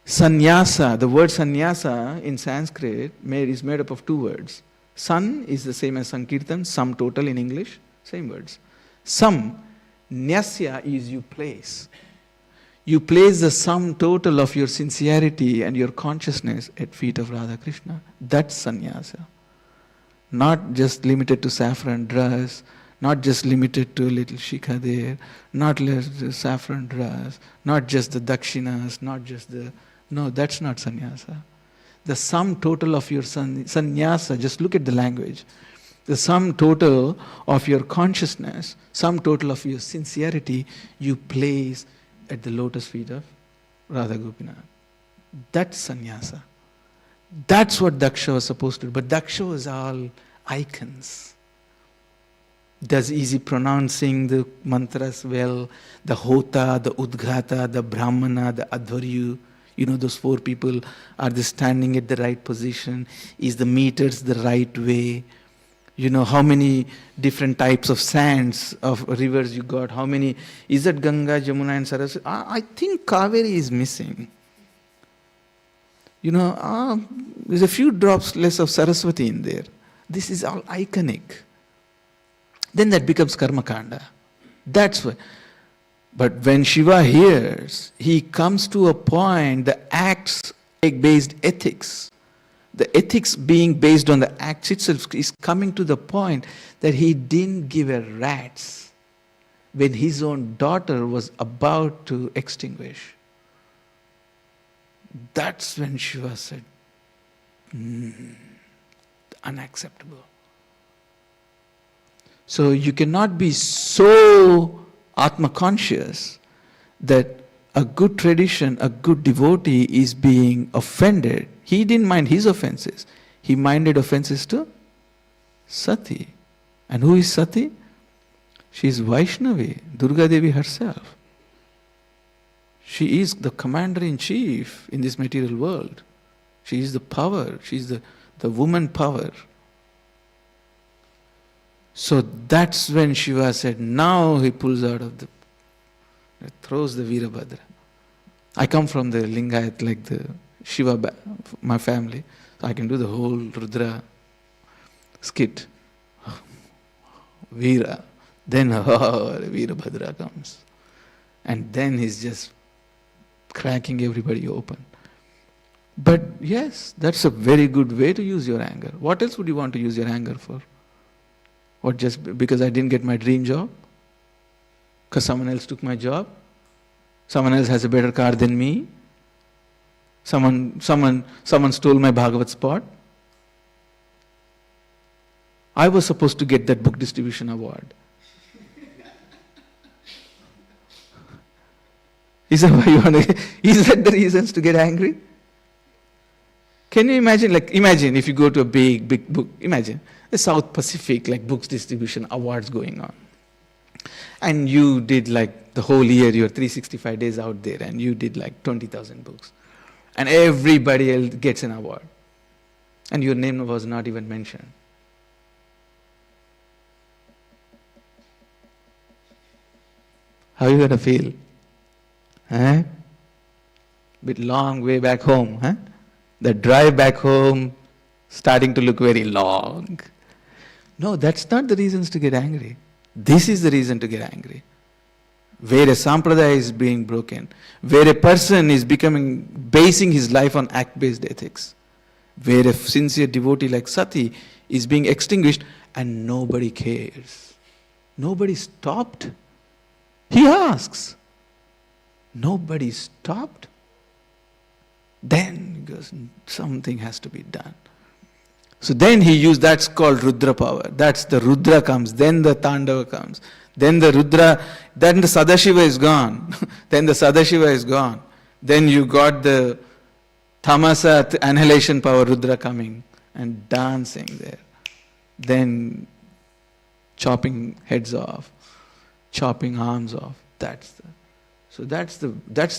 Sannyasa, the word sannyasa in Sanskrit is made up of two words. San is the same as Sankirtan, sum total in English, same words. Sam, nyasya is you place. You place the sum total of your sincerity and your consciousness at feet of Radha Krishna. That's sannyasa. Not just limited to saffron dress, not just limited to a little shikha there, not just saffron dress, not just the dakshinas, not just the... No, that's not sannyasa. The sum total of your sannyasa, just look at the language. The sum total of your consciousness, sum total of your sincerity, you place at the lotus feet of Radha Gopinath. That's sannyasa. That's what Daksha was supposed to do. But Daksha was all icons. Does easy pronouncing the mantras well, the Hota, the Udghata, the Brahmana, the Advaryu. Those four people, are they standing at the right position? Is the meters the right way? How many different types of sands, of rivers you got? How many? Is it Ganga, Jamuna and Saraswati? I think Kaveri is missing. There's a few drops less of Saraswati in there. This is all iconic. Then that becomes Karmakanda. That's why. But when Shiva hears, he comes to a point, the acts-based ethics, the ethics being based on the acts itself is coming to the point that he didn't give a rat's when his own daughter was about to extinguish. That's when Shiva said, unacceptable. So you cannot be so Atma-conscious that a good tradition, a good devotee is being offended. He didn't mind his offenses. He minded offenses to Sati. And who is Sati? She is Vaishnavi, Durga Devi herself. She is the commander-in-chief in this material world. She is the power. She is the woman power. So that's when Shiva said, now he pulls out of throws the Virabhadra. I come from the Lingayat, like the Shiva, my family. So I can do the whole Rudra skit. Veera. Then Virabhadra comes. And then he's just cracking everybody open. But yes, that's a very good way to use your anger. What else would you want to use your anger for? What, just because I didn't get my dream job? Because someone else took my job? Someone else has a better car than me? Someone stole my Bhagavat spot? I was supposed to get that book distribution award. Is that why you want to? Is that the reasons to get angry? Can you imagine? Imagine if you go to a big book. Imagine the South Pacific, books distribution awards going on, and you did the whole year. You're 365 days out there, and you did 20,000 books, and everybody else gets an award, and your name was not even mentioned. How are you gonna feel? Bit long way back home, The drive back home starting to look very long. No, that's not the reasons to get angry. This is the reason to get angry. Where a sampradaya is being broken, where a person is basing his life on act-based ethics, where a sincere devotee like Sati is being extinguished and nobody cares. Nobody stopped. He asks. Nobody stopped. Then he goes, something has to be done. So then he used, that's called Rudra power. That's the Rudra comes, then the Tandava comes. Then the Rudra, then the Sadashiva is gone. Then the Sadashiva is gone. Then you got the Tamasa annihilation power, Rudra coming and dancing there. Then chopping heads off, chopping arms off. That's the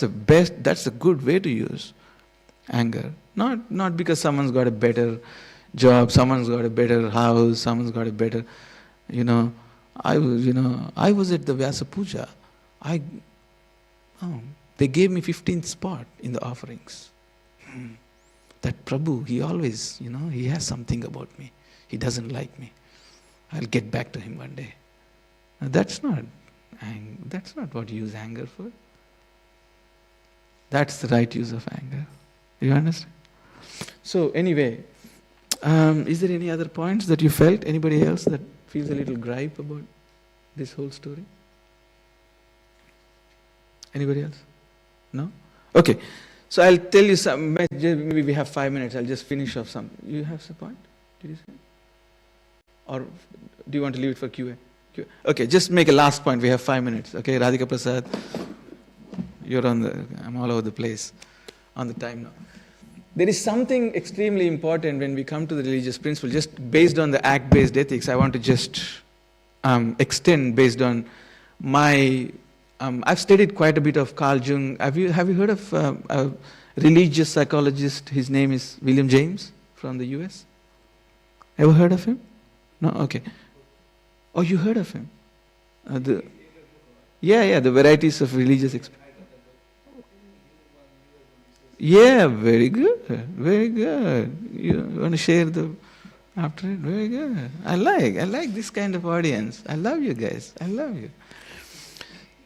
best, that's a good way to use. Anger. Not because someone's got a better job, someone's got a better house, someone's got a better, I was at the Vyasa Puja. They gave me 15th spot in the offerings. That Prabhu, he always, he has something about me. He doesn't like me. I'll get back to him one day. Now, that's not what you use anger for. That's the right use of anger. You understand? So anyway, is there any other points that you felt? Anybody else that feels a little gripe about this whole story? Anybody else? No? Okay. So I'll tell you some, maybe we have 5 minutes, I'll just finish off some. You have some point? Did you say? Or do you want to leave it for QA? Okay, just make a last point, we have 5 minutes. Okay, Radhika Prasad, I'm all over the place on the time now. There is something extremely important when we come to the religious principle, just based on the act-based ethics. I want to just extend based on my, I've studied quite a bit of Carl Jung. Have you heard of a religious psychologist? His name is William James from the US. Ever heard of him? No? Okay. Oh, you heard of him? The varieties of religious experience. Yeah, very good, very good. You want to share the after it? Very good. I like this kind of audience. I love you guys. I love you.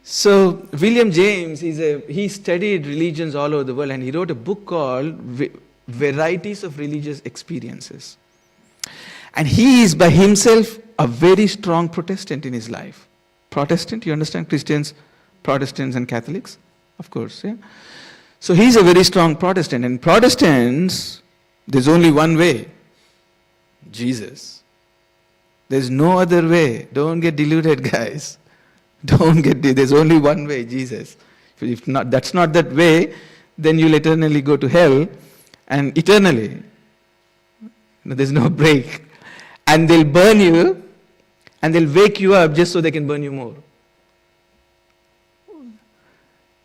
So William James, he studied religions all over the world, and he wrote a book called Varieties of Religious Experiences. And he is by himself a very strong Protestant in his life. Protestant, you understand? Christians, Protestants and Catholics, of course, yeah. So he's a very strong Protestant. And Protestants, there's only one way. Jesus. There's no other way. Don't get deluded, guys. There's only one way, Jesus. If not, that's not that way, then you'll eternally go to hell. And eternally. There's no break. And they'll burn you, and they'll wake you up just so they can burn you more.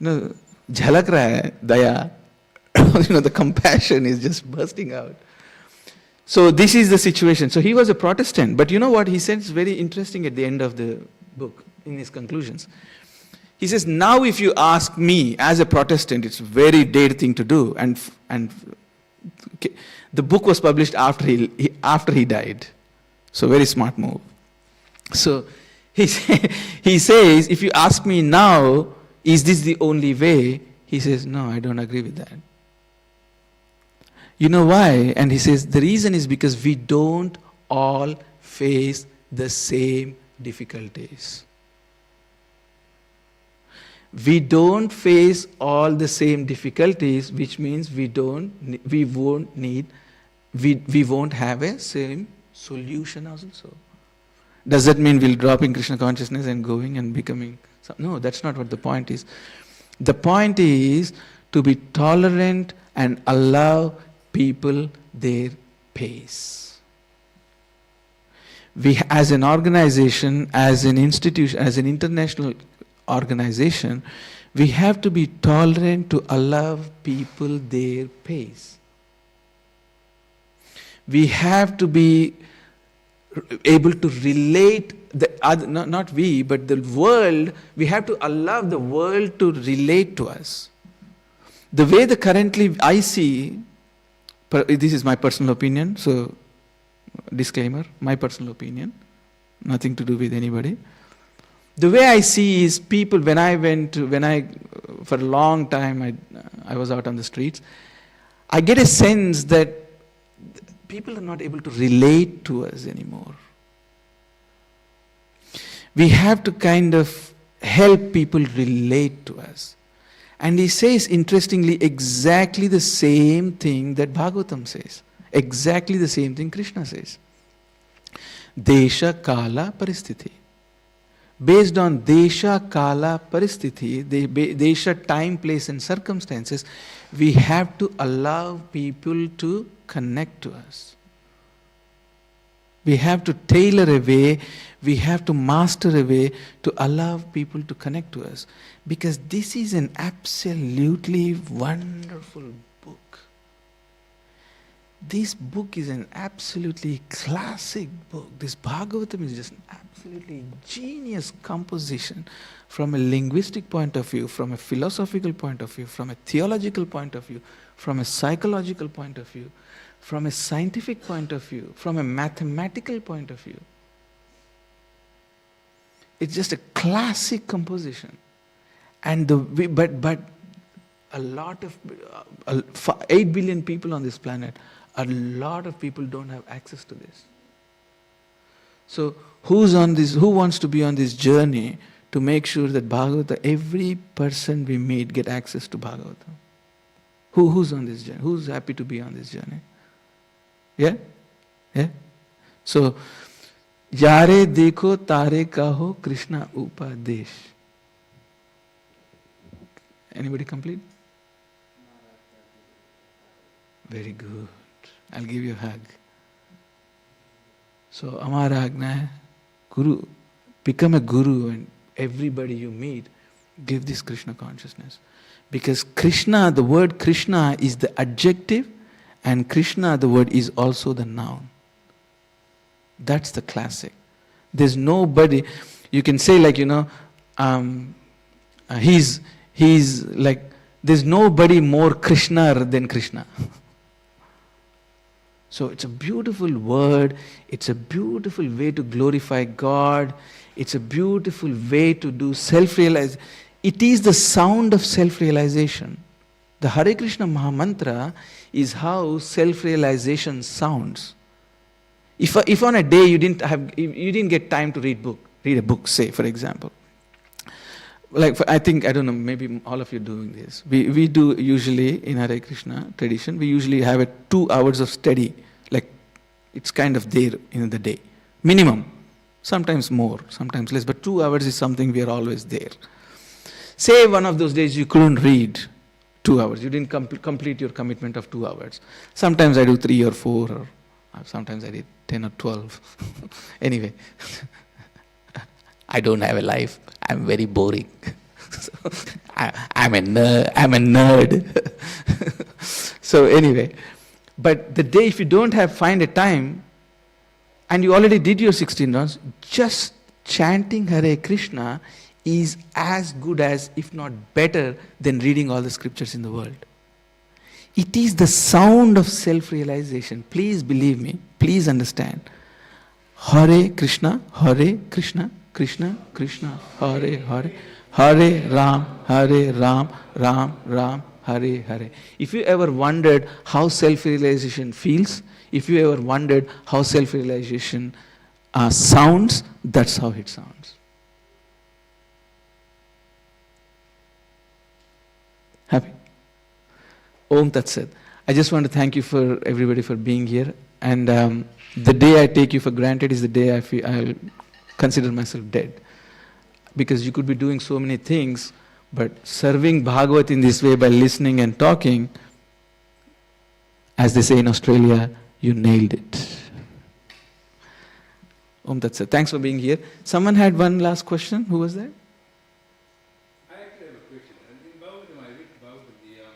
No, jhalak raha hai, daya. The compassion is just bursting out. So this is the situation. So he was a Protestant. But you know what he said is very interesting at the end of the book, in his conclusions. He says, now if you ask me as a Protestant, it's a very dared thing to do. And the book was published after he died. So very smart move. So he says, if you ask me now, is this the only way? He says, no, I don't agree with that. You know why? And he says, the reason is because we don't all face the same difficulties. We don't face all the same difficulties, which means we won't have a same solution also. Does that mean we'll drop in Krishna consciousness and going and becoming? No, that's not what the point is. The point is to be tolerant and allow people their pace. We, as an organization, as an institution, as an international organization, we have to be tolerant to allow people their pace. We have to be able to relate the other, not we, but the world. We have to allow the world to relate to us. The way currently I see, this is my personal opinion, so disclaimer, my personal opinion, nothing to do with anybody. The way I see is people, for a long time I was out on the streets, I get a sense that people are not able to relate to us anymore. We have to kind of help people relate to us. And he says, interestingly, exactly the same thing that Bhagavatam says. Exactly the same thing Krishna says. Desha Kala Paristhiti. Based on Desha Kala Paristhiti, Desha, time, place and circumstances, we have to allow people to connect to us. We have to tailor a way, we have to master a way to allow people to connect to us. Because this is an absolutely wonderful book. This book is an absolutely classic book. This Bhagavatam is just an absolutely genius composition from a linguistic point of view, from a philosophical point of view, from a theological point of view, from a psychological point of view, from a scientific point of view, from a mathematical point of view. It's just a classic composition. And but a lot of 8 billion people on this planet, a lot of people don't have access to this. So who wants to be on this journey to make sure that Bhagavata, every person we meet get access to Bhagavata? Who's on this journey? Who's happy to be on this journey? Yeah? Yeah? So, Yare dekho tare kaho Krishna upadesh. Anybody complete? Very good. I'll give you a hug. So, Amara Agna hai, Guru, become a Guru, and everybody you meet, give this Krishna consciousness. Because Krishna, the word Krishna is the adjective, and Krishna, the word, is also the noun. That's the classic. There's nobody, you can say like, he's like, there's nobody more Krishna than Krishna. So it's a beautiful word, it's a beautiful way to glorify God, it's a beautiful way to do self-realization. It is the sound of self-realization. The Hare Krishna Mahamantra is how self-realization sounds. If on a day you didn't get time to read a book, say for example. Like I don't know, maybe all of you are doing this. We do usually in Hare Krishna tradition, we usually have 2 hours of study. Like it's kind of there in the day. Minimum. Sometimes more, sometimes less. But 2 hours is something we are always there. Say one of those days you couldn't read 2 hours. You didn't complete your commitment of 2 hours. Sometimes I do 3 or 4 or sometimes I did 10 or 12. Anyway, I don't have a life. I'm very boring. I'm a nerd. So anyway, but the day if you don't find a time, and you already did your 16 rounds, just chanting Hare Krishna is as good as, if not better, than reading all the scriptures in the world. It is the sound of self-realization. Please believe me. Please understand. Hare Krishna, Krishna Krishna, Hare Hare, Hare Ram, Ram Ram, Hare Hare. If you ever wondered how self-realization feels, if you ever wondered how self-realization sounds, that's how it sounds. Happy? Om Tat Sat. I just want to thank you for everybody for being here. And the day I take you for granted is the day I'll consider myself dead. Because you could be doing so many things, but serving Bhagavat in this way by listening and talking, as they say in Australia, you nailed it. Om Tat Sat. Thanks for being here. Someone had one last question. Who was that? I actually have a question. In Bhagavatam, I read Bhagavatam,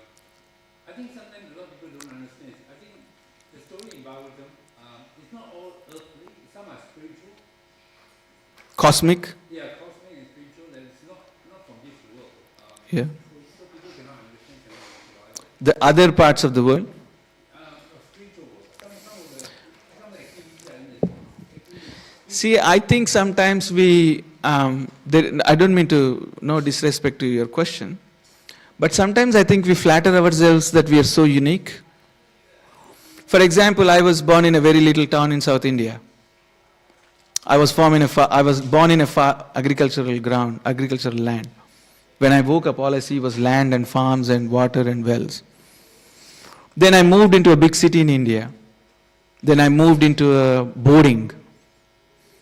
I think sometimes a lot of people don't understand. I think the story in Bhagavatam is not all earthly. Some are spiritual. Cosmic? Yeah, cosmic and spiritual. That it's not from this world. Yeah. So people cannot understand. The other parts of the world? Spiritual world. Some of the activities are in the See, I think sometimes I don't mean to, no disrespect to your question, but sometimes I think we flatter ourselves that we are so unique. For example, I was born in a very little town in South India. I was born in a agricultural land. When I woke up, all I see was land and farms and water and wells. Then I moved into a big city in India. Then I moved into a boarding.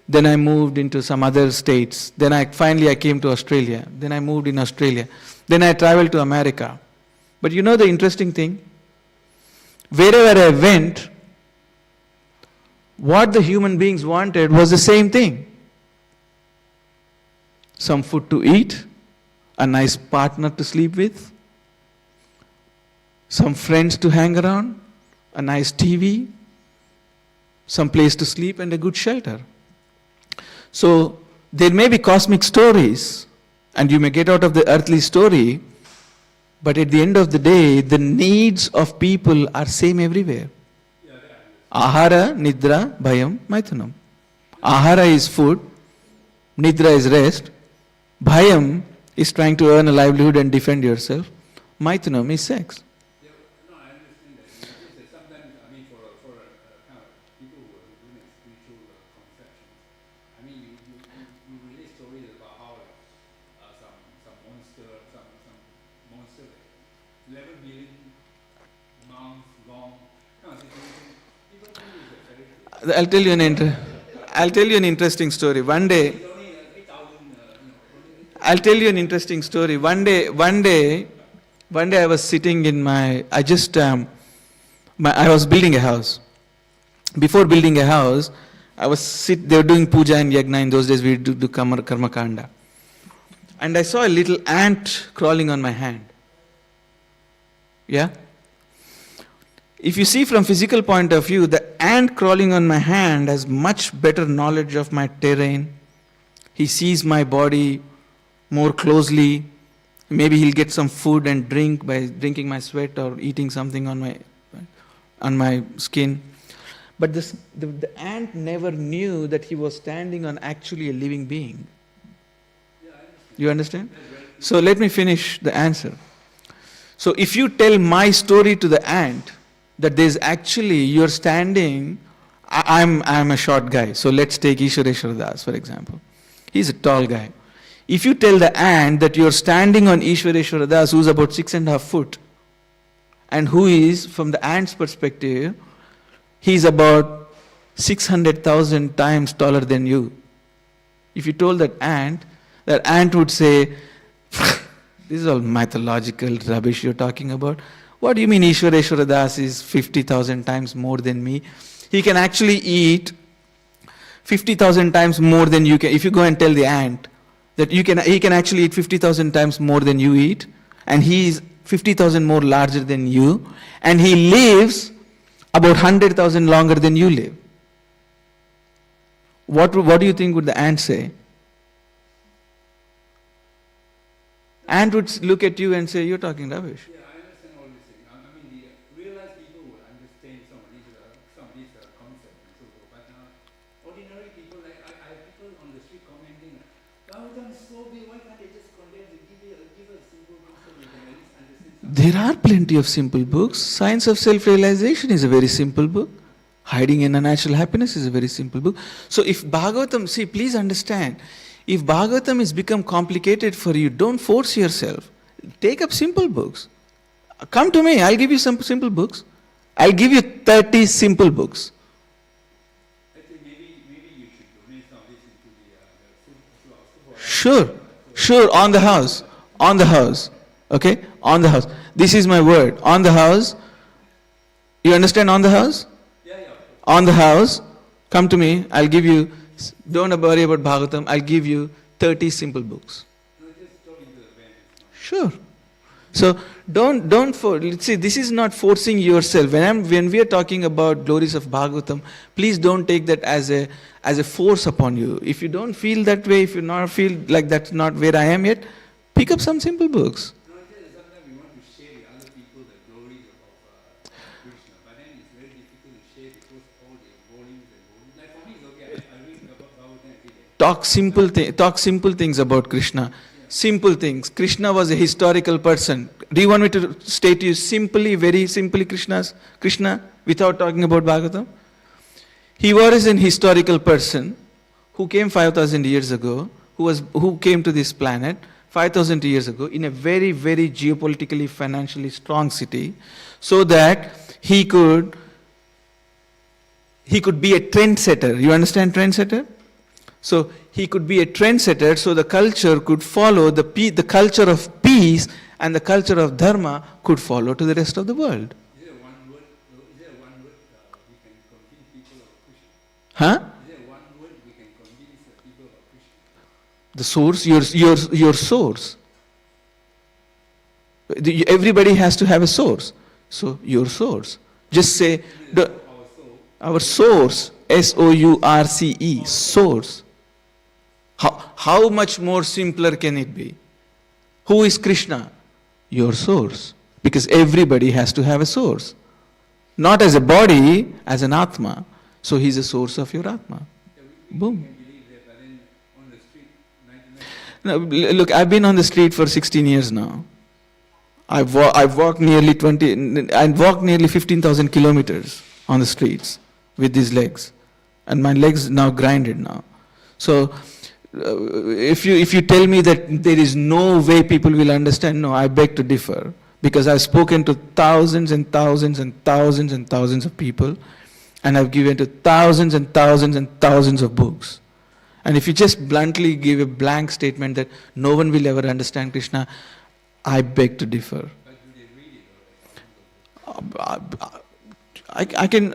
Then I moved into some other states. Then I came to Australia. Then I moved in Australia. Then I traveled to America. But you know the interesting thing? Wherever I went, what the human beings wanted was the same thing. Some food to eat, a nice partner to sleep with, some friends to hang around, a nice TV, some place to sleep, and a good shelter. So there may be cosmic stories, and you may get out of the earthly story, but at the end of the day, the needs of people are same everywhere. Ahara, Nidra, Bhayam, Maithunam. Ahara is food, Nidra is rest, Bhayam is trying to earn a livelihood and defend yourself, Maithunam is sex. Yeah, no, I understand that. It's just that sometimes, I mean, for kind of people who are doing spiritual conceptions, I mean, you relate stories about how some monster, like 11 billion months long kind of situation. People think it's a fairy tale. I'll tell you an interesting story. One day, It's only 8,000, only I'll tell you an interesting story. One day, I was sitting in I was building a house. Before building a house, they were doing puja and yagna. In those days, we do karma kanda. And I saw a little ant crawling on my hand. Yeah? If you see from physical point of view, the ant crawling on my hand has much better knowledge of my terrain. He sees my body more closely. Maybe he'll get some food and drink by drinking my sweat or eating something on my skin. But the ant never knew that he was standing on actually a living being. You understand? So let me finish the answer. So if you tell my story to the ant, that there's actually, you're standing, I'm a short guy, so let's take Ishwareshwar Das, for example. He's a tall guy. If you tell the ant that you're standing on Ishwareshwar Das, who's about 6.5 feet, and who is, from the ant's perspective, he's about 600,000 times taller than you. If you told that ant would say, this is all mythological rubbish you're talking about. What do you mean Ishwareshwara Das is 50,000 times more than me? He can actually eat 50,000 times more than you can. If you go and tell the ant that he can actually eat 50,000 times more than you eat, and he is 50,000 more larger than you, and he lives about 100,000 longer than you live. What do you think would the ant say? Ant would look at you and say, you're talking rubbish. Yeah, I understand all these things. I mean, the realized people will understand some of these concepts and so forth. But ordinary people, like I have people on the street commenting, Bhagavatam is so big, why can't they just condense it, give a simple book so we can at least understand something? There are plenty of simple books. Science of Self-Realization is a very simple book. Hiding in a Natural Happiness is a very simple book. So if Bhagavatam, please understand, if Bhagavatam has become complicated for you, don't force yourself. Take up simple books. Come to me, I'll give you some simple books. I'll give you 30 simple books. I think maybe you should donate some of this into the Sure, on the house. Okay, on the house. This is my word, on the house. You understand on the house? Yeah. On the house, come to me, I'll give you, don't worry about Bhagavatam, I'll give you 30 simple books. No, just talking to the band. Sure. So don't see, this is not forcing yourself. When we are talking about glories of Bhagavatam, please don't take that as a force upon you. If you don't feel that way, if you not feel like that's not where I am yet, pick up some simple books. No, it's just that sometimes we want to share with other people the glories of Krishna, but then it's very difficult to share because all the volumes and volumes. Like for me, it's okay. I read about Bhagavatam every day. Talk simple things about Krishna. Simple things. Krishna was a historical person. Do you want me to state to you simply, very simply Krishna without talking about Bhagavatam? He was an historical person who came 5,000 years ago, who came to this planet 5,000 years ago in a very, very geopolitically, financially strong city, so that he could be a trendsetter. You understand trendsetter? So he could be a trendsetter, so the culture could follow, the culture of peace and the culture of dharma could follow to the rest of the world. Is there one word we can convince people of Krishna? Huh? Is there one word we can convince the people of Krishna? The source, your source. Everybody has to have a source. So your source. Just say, the, Our soul. our source, S-O-U-R-C-E, source. How much more simpler can it be? Who is Krishna? Your source. Because everybody has to have a source. Not as a body, as an Atma. So he's a source of your Atma. Yeah, we Boom. can believe that, but then on the street, 99. No, look, I've been on the street for 16 years now. I've walked nearly 15,000 kilometers on the streets with these legs. And my legs now grinded now. So, if you tell me that there is no way people will understand, no, I beg to differ. Because I've spoken to thousands and thousands and thousands and thousands of people, and I've given to thousands and thousands and thousands of books. And if you just bluntly give a blank statement that no one will ever understand Krishna, I beg to differ. But do they read it? Or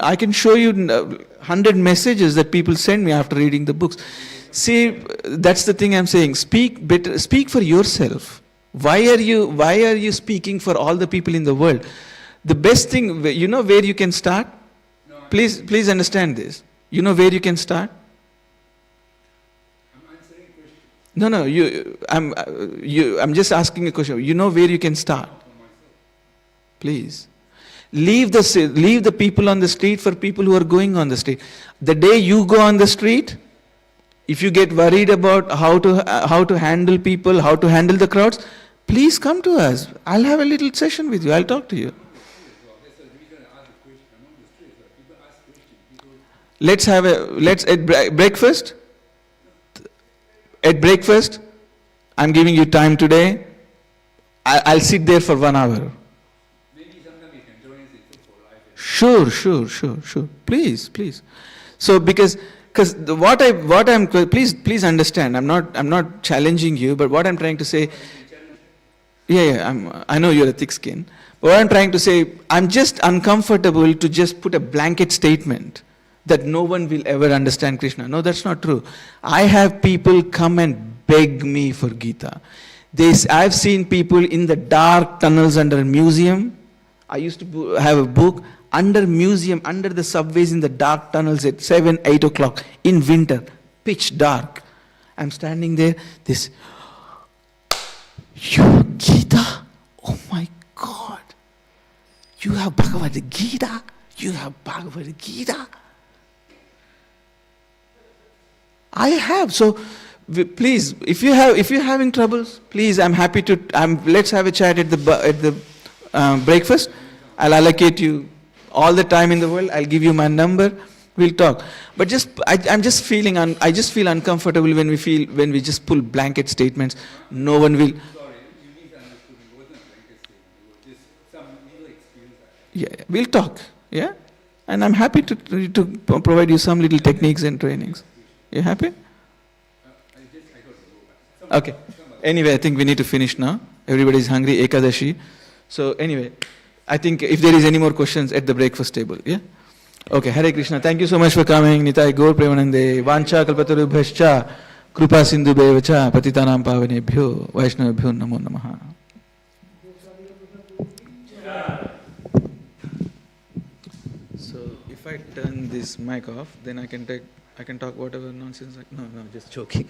I can show you 100 messages that people send me after reading the books. See, that's the thing I'm saying. Speak for yourself. Why are you speaking for all the people in the world? The best thing, you know where you can start? No, Please understand this. You know where you can start? I'm answering questions No, I'm just asking a question. You know where you can start? for myself. Please. Leave the people on the street for people who are going on the street. The day you go on the street, if you get worried about how to handle people, how to handle the crowds, please come to us. I'll have a little session with you. I'll talk to you. Well, that's the reason I asked the question. I'm on the street. So people ask questions. People, Let's at breakfast. At breakfast, I'm giving you time today. I'll sit there for 1 hour. maybe sometimes you can join us in Food for Life. Sure. Please. So because please understand. I'm not challenging you, but what I'm trying to say. I know you're a thick skin. But what I'm trying to say, I'm just uncomfortable to just put a blanket statement that no one will ever understand Krishna. No, that's not true. I have people come and beg me for Gita. I've seen people in the dark tunnels under a museum. I used to have a book under museum, under the subways in the dark tunnels at 7, 8 o'clock in winter, pitch dark. I'm standing there, your Gita? Oh my God. You have Bhagavad Gita? You have Bhagavad Gita? I have. So please, if you're having troubles, please, I'm happy to. Let's have a chat at the breakfast. I'll allocate you all the time in the world. I'll give you my number. We'll talk. But I just feel uncomfortable when we just pull blanket statements. No one will. Sorry, you misunderstood. It wasn't a blanket statement. It was just some little experience I had. Yeah, we'll talk. Yeah, and I'm happy to provide you some little techniques and trainings. You happy? I got to go back. Okay. Anyway, I think we need to finish now. Everybody's hungry. Ekadashi. So anyway, I think if there is any more questions at the breakfast table, yeah. Okay. Hare Krishna. Thank you so much for coming. Nitai Gaur Premanande. Vancha kalpatarubhyascha. Krupa sindhu bevacha. Patitanam pavanebhyo. Vaishnavabhyo namo namaha. So if I turn this mic off, then I can talk whatever nonsense. No, just joking.